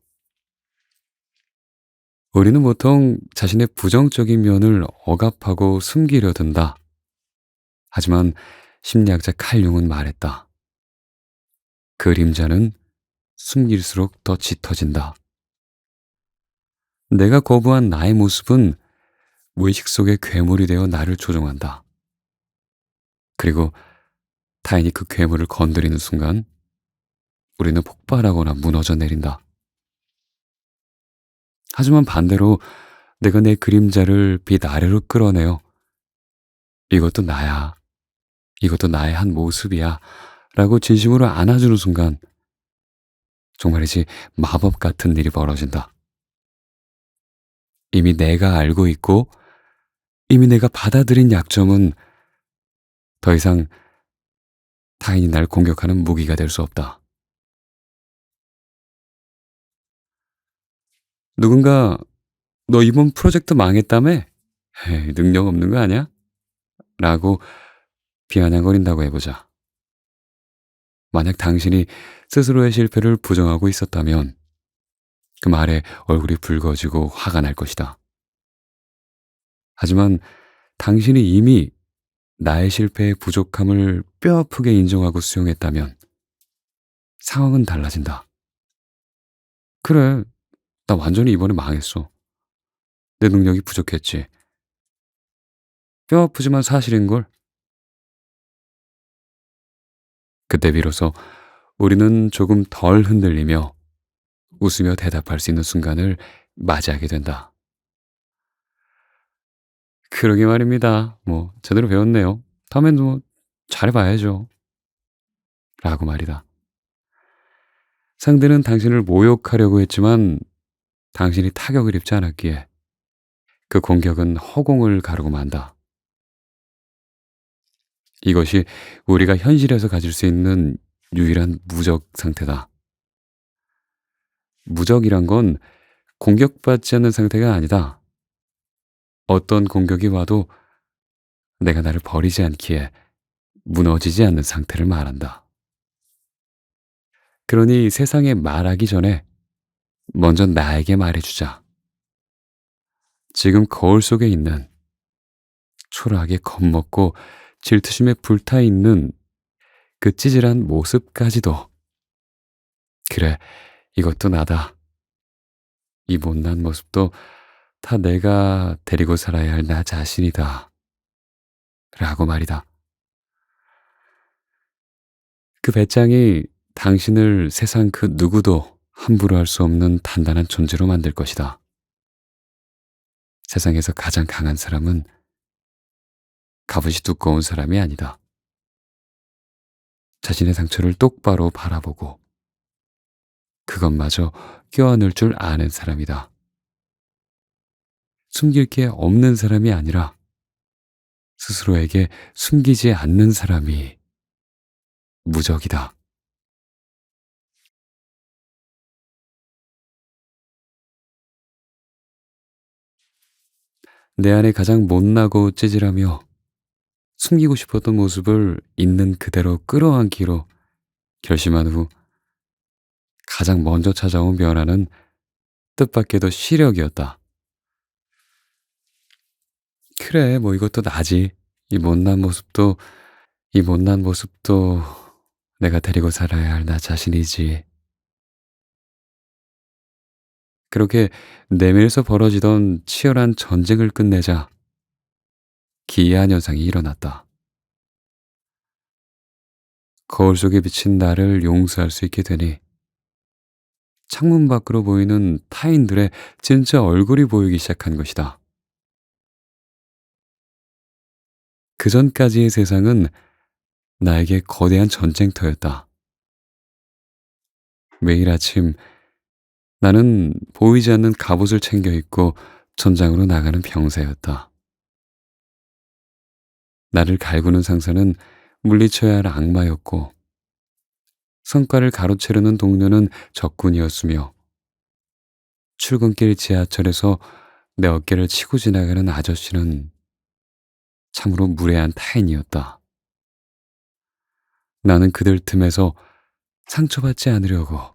우리는 보통 자신의 부정적인 면을 억압하고 숨기려 든다. 하지만 심리학자 칼 융은 말했다. 그림자는 숨길수록 더 짙어진다. 내가 거부한 나의 모습은 무의식 속의 괴물이 되어 나를 조종한다. 그리고 타인이 그 괴물을 건드리는 순간 우리는 폭발하거나 무너져 내린다. 하지만 반대로 내가 내 그림자를 빛 아래로 끌어내어 이것도 나야. 이것도 나의 한 모습이야. 라고 진심으로 안아주는 순간 정말이지 마법 같은 일이 벌어진다. 이미 내가 알고 있고 이미 내가 받아들인 약점은 더 이상 타인이 날 공격하는 무기가 될 수 없다. 누군가 너 이번 프로젝트 망했다며? 에이, 능력 없는 거 아니야? 라고 비아냥거린다고 해보자. 만약 당신이 스스로의 실패를 부정하고 있었다면 그 말에 얼굴이 붉어지고 화가 날 것이다. 하지만 당신이 이미 나의 실패의 부족함을 뼈아프게 인정하고 수용했다면 상황은 달라진다. 그래, 나 완전히 이번에 망했어. 내 능력이 부족했지. 뼈아프지만 사실인걸. 그때 비로소 우리는 조금 덜 흔들리며 웃으며 대답할 수 있는 순간을 맞이하게 된다. 그러게 말입니다. 뭐 제대로 배웠네요. 다음엔 뭐 잘해봐야죠. 라고 말이다. 상대는 당신을 모욕하려고 했지만 당신이 타격을 입지 않았기에 그 공격은 허공을 가르고 만다. 이것이 우리가 현실에서 가질 수 있는 유일한 무적 상태다. 무적이란 건 공격받지 않는 상태가 아니다. 어떤 공격이 와도 내가 나를 버리지 않기에 무너지지 않는 상태를 말한다. 그러니 세상에 말하기 전에 먼저 나에게 말해주자. 지금 거울 속에 있는 초라하게 겁먹고 질투심에 불타있는 그 찌질한 모습까지도 그래, 이것도 나다. 이 못난 모습도 다 내가 데리고 살아야 할 나 자신이다. 라고 말이다. 그 배짱이 당신을 세상 그 누구도 함부로 할 수 없는 단단한 존재로 만들 것이다. 세상에서 가장 강한 사람은 갑옷이 두꺼운 사람이 아니다. 자신의 상처를 똑바로 바라보고 그것마저 껴안을 줄 아는 사람이다. 숨길 게 없는 사람이 아니라 스스로에게 숨기지 않는 사람이 무적이다. 내 안에 가장 못나고 찌질하며 숨기고 싶었던 모습을 있는 그대로 끌어안기로 결심한 후 가장 먼저 찾아온 변화는 뜻밖에도 시력이었다. 그래, 뭐 이것도 나지. 이 못난 모습도, 이 못난 모습도 내가 데리고 살아야 할 나 자신이지. 그렇게 내면에서 벌어지던 치열한 전쟁을 끝내자 기이한 현상이 일어났다. 거울 속에 비친 나를 용서할 수 있게 되니 창문 밖으로 보이는 타인들의 진짜 얼굴이 보이기 시작한 것이다. 그 전까지의 세상은 나에게 거대한 전쟁터였다. 매일 아침 나는 보이지 않는 갑옷을 챙겨 입고 전장으로 나가는 병사였다. 나를 갈구는 상사는 물리쳐야 할 악마였고 성과를 가로채려는 동료는 적군이었으며 출근길 지하철에서 내 어깨를 치고 지나가는 아저씨는 참으로 무례한 타인이었다. 나는 그들 틈에서 상처받지 않으려고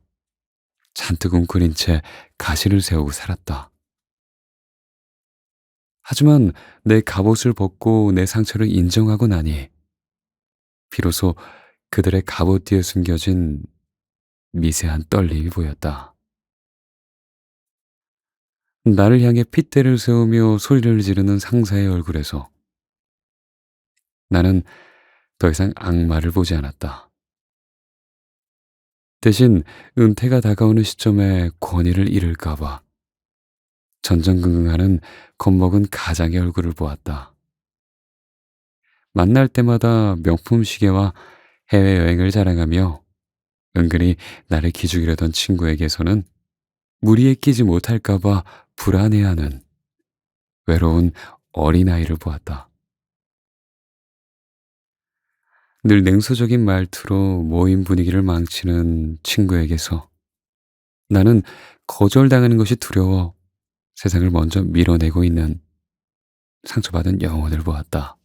잔뜩 웅크린 채 가시를 세우고 살았다. 하지만 내 갑옷을 벗고 내 상처를 인정하고 나니 비로소 그들의 갑옷 뒤에 숨겨진 미세한 떨림이 보였다. 나를 향해 핏대를 세우며 소리를 지르는 상사의 얼굴에서 나는 더 이상 악마를 보지 않았다. 대신 은퇴가 다가오는 시점에 권위를 잃을까봐 전전긍긍하는 겁먹은 가장의 얼굴을 보았다. 만날 때마다 명품 시계와 해외여행을 자랑하며 은근히 나를 기죽이려던 친구에게서는 무리에 끼지 못할까봐 불안해하는 외로운 어린아이를 보았다. 늘 냉소적인 말투로 모임 분위기를 망치는 친구에게서 나는 거절당하는 것이 두려워 세상을 먼저 밀어내고 있는 상처받은 영혼을 보았다.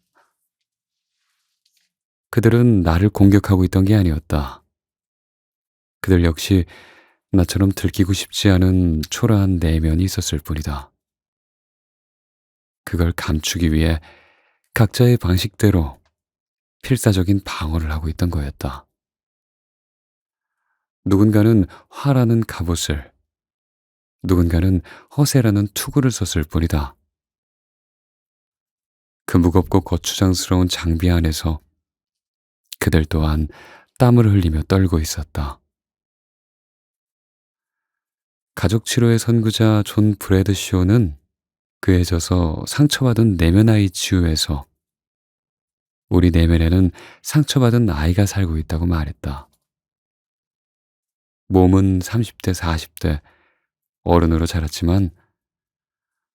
그들은 나를 공격하고 있던 게 아니었다. 그들 역시 나처럼 들키고 싶지 않은 초라한 내면이 있었을 뿐이다. 그걸 감추기 위해 각자의 방식대로 필사적인 방어를 하고 있던 거였다. 누군가는 화라는 갑옷을, 누군가는 허세라는 투구를 썼을 뿐이다. 그 무겁고 거추장스러운 장비 안에서 그들 또한 땀을 흘리며 떨고 있었다. 가족 치료의 선구자 존 브래드 쇼는 그에 져서 상처받은 내면 아이 치유에서 우리 내면에는 상처받은 아이가 살고 있다고 말했다. 몸은 30대, 40대 어른으로 자랐지만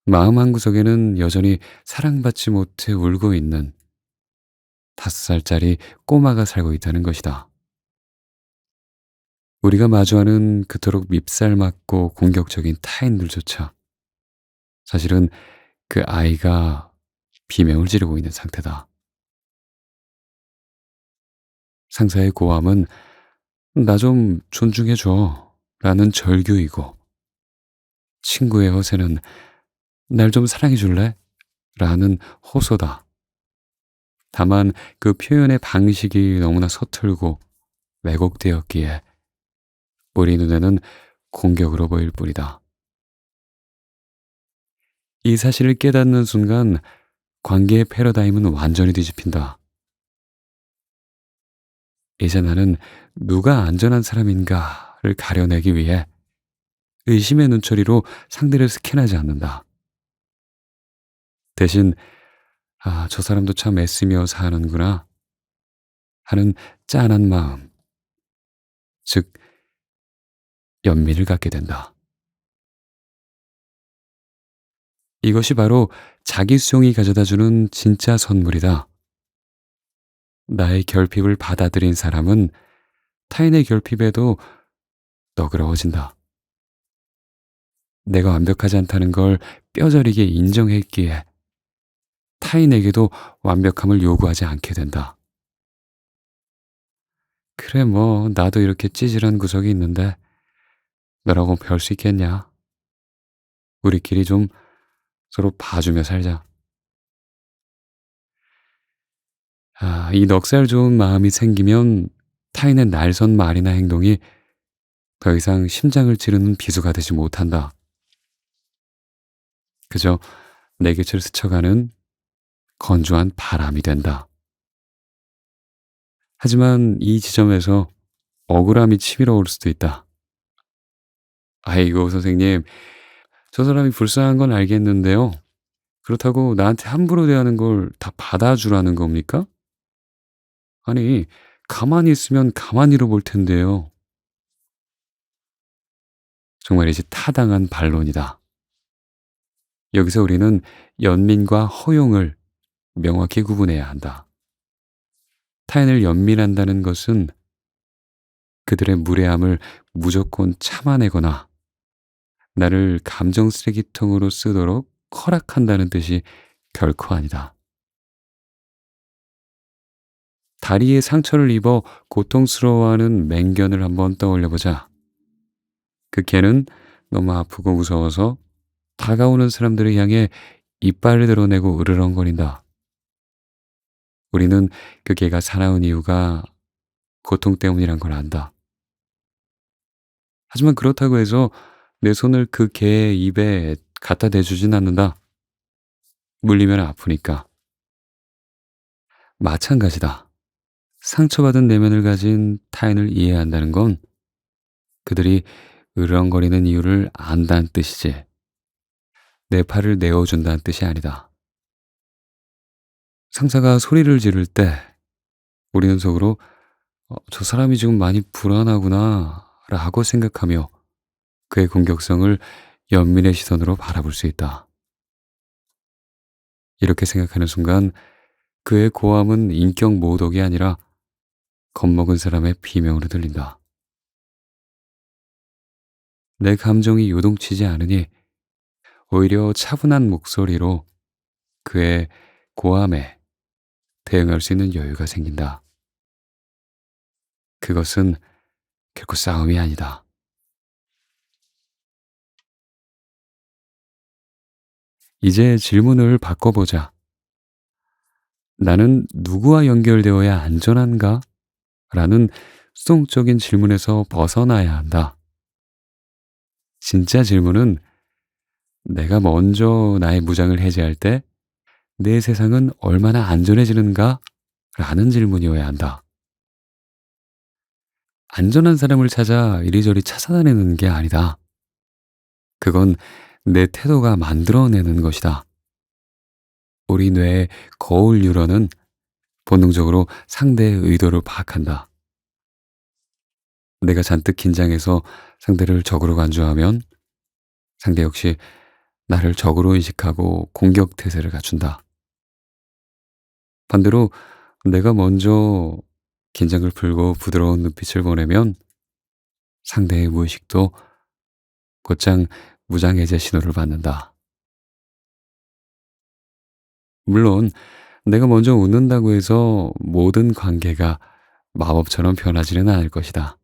마음 한구석에는 여전히 사랑받지 못해 울고 있는 5살짜리 꼬마가 살고 있다는 것이다. 우리가 마주하는 그토록 밉살맞고 공격적인 타인들조차 사실은 그 아이가 비명을 지르고 있는 상태다. 상사의 고함은 나 좀 존중해줘 라는 절규이고 친구의 허세는 날 좀 사랑해줄래? 라는 호소다. 다만 그 표현의 방식이 너무나 서툴고 왜곡되었기에 우리 눈에는 공격으로 보일 뿐이다. 이 사실을 깨닫는 순간 관계의 패러다임은 완전히 뒤집힌다. 이제 나는 누가 안전한 사람인가를 가려내기 위해 의심의 눈초리로 상대를 스캔하지 않는다. 대신 아, 저 사람도 참 애쓰며 사는구나 하는 짠한 마음, 즉 연민을 갖게 된다. 이것이 바로 자기 수용이 가져다주는 진짜 선물이다. 나의 결핍을 받아들인 사람은 타인의 결핍에도 너그러워진다. 내가 완벽하지 않다는 걸 뼈저리게 인정했기에 타인에게도 완벽함을 요구하지 않게 된다. 그래, 뭐, 나도 이렇게 찌질한 구석이 있는데, 너라고 별 수 있겠냐? 우리끼리 좀 서로 봐주며 살자. 아, 이 넉살 좋은 마음이 생기면 타인의 날선 말이나 행동이 더 이상 심장을 찌르는 비수가 되지 못한다. 그저 내 곁을 스쳐가는 건조한 바람이 된다. 하지만 이 지점에서 억울함이 치밀어 오를 수도 있다. 아이고, 선생님, 저 사람이 불쌍한 건 알겠는데요. 그렇다고 나한테 함부로 대하는 걸 다 받아주라는 겁니까? 아니, 가만히 있으면 가만히로 볼 텐데요. 정말이지 타당한 반론이다. 여기서 우리는 연민과 허용을 명확히 구분해야 한다. 타인을 연민한다는 것은 그들의 무례함을 무조건 참아내거나 나를 감정 쓰레기통으로 쓰도록 허락한다는 뜻이 결코 아니다. 다리에 상처를 입어 고통스러워하는 맹견을 한번 떠올려보자. 그 개는 너무 아프고 무서워서 다가오는 사람들을 향해 이빨을 드러내고 으르렁거린다. 우리는 그 개가 살아온 이유가 고통 때문이란 걸 안다. 하지만 그렇다고 해서 내 손을 그 개의 입에 갖다 대주진 않는다. 물리면 아프니까. 마찬가지다. 상처받은 내면을 가진 타인을 이해한다는 건 그들이 으르렁거리는 이유를 안다는 뜻이지, 내 팔을 내어준다는 뜻이 아니다. 상사가 소리를 지를 때 우리는 속으로 저 사람이 지금 많이 불안하구나 라고 생각하며 그의 공격성을 연민의 시선으로 바라볼 수 있다. 이렇게 생각하는 순간 그의 고함은 인격 모독이 아니라 겁먹은 사람의 비명으로 들린다. 내 감정이 요동치지 않으니 오히려 차분한 목소리로 그의 고함에 대응할 수 있는 여유가 생긴다. 그것은 결코 싸움이 아니다. 이제 질문을 바꿔보자. 나는 누구와 연결되어야 안전한가? 라는 수동적인 질문에서 벗어나야 한다. 진짜 질문은 내가 먼저 나의 무장을 해제할 때 내 세상은 얼마나 안전해지는가? 라는 질문이어야 한다. 안전한 사람을 찾아 이리저리 찾아다니는 게 아니다. 그건 내 태도가 만들어내는 것이다. 우리 뇌의 거울 뉴런은 본능적으로 상대의 의도를 파악한다. 내가 잔뜩 긴장해서 상대를 적으로 간주하면 상대 역시 나를 적으로 인식하고 공격 태세를 갖춘다. 반대로 내가 먼저 긴장을 풀고 부드러운 눈빛을 보내면 상대의 무의식도 곧장 무장해제 신호를 받는다. 물론 내가 먼저 웃는다고 해서 모든 관계가 마법처럼 변하지는 않을 것이다.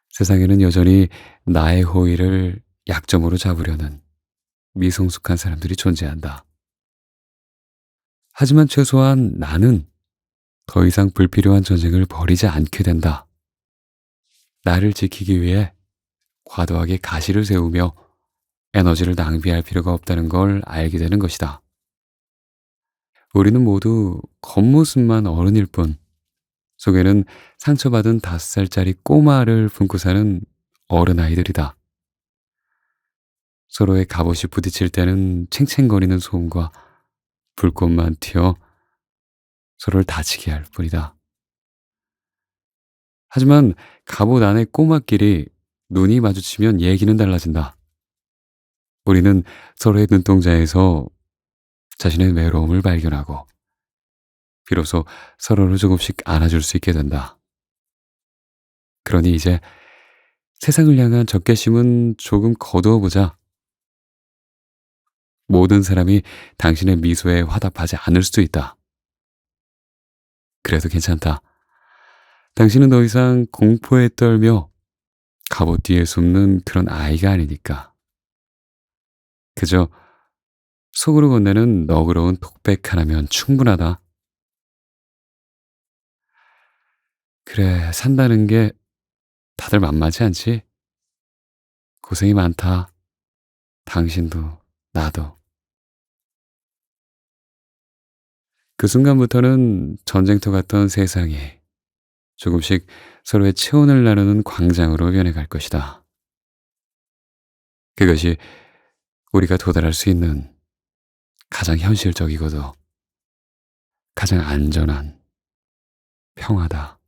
세상에는 여전히 나의 호의를 약점으로 잡으려는 미성숙한 사람들이 존재한다. 하지만 최소한 나는 더 이상 불필요한 전쟁을 벌이지 않게 된다. 나를 지키기 위해 과도하게 가시를 세우며 에너지를 낭비할 필요가 없다는 걸 알게 되는 것이다. 우리는 모두 겉모습만 어른일 뿐 속에는 상처받은 5살짜리 꼬마를 품고 사는 어른아이들이다. 서로의 갑옷이 부딪힐 때는 챙챙거리는 소음과 불꽃만 튀어 서로를 다치게 할 뿐이다. 하지만 갑옷 안의 꼬마끼리 눈이 마주치면 얘기는 달라진다. 우리는 서로의 눈동자에서 자신의 외로움을 발견하고 비로소 서로를 조금씩 안아줄 수 있게 된다. 그러니 이제 세상을 향한 적개심은 조금 거두어 보자. 모든 사람이 당신의 미소에 화답하지 않을 수도 있다. 그래도 괜찮다. 당신은 더 이상 공포에 떨며 갑옷 뒤에 숨는 그런 아이가 아니니까. 그저 속으로 건네는 너그러운 톡백 하나면 충분하다. 그래, 산다는 게 다들 만만치 않지? 고생이 많다. 당신도 나도. 그 순간부터는 전쟁터 같던 세상이 조금씩 서로의 체온을 나누는 광장으로 변해갈 것이다. 그것이 우리가 도달할 수 있는 가장 현실적이고도 가장 안전한 평화다.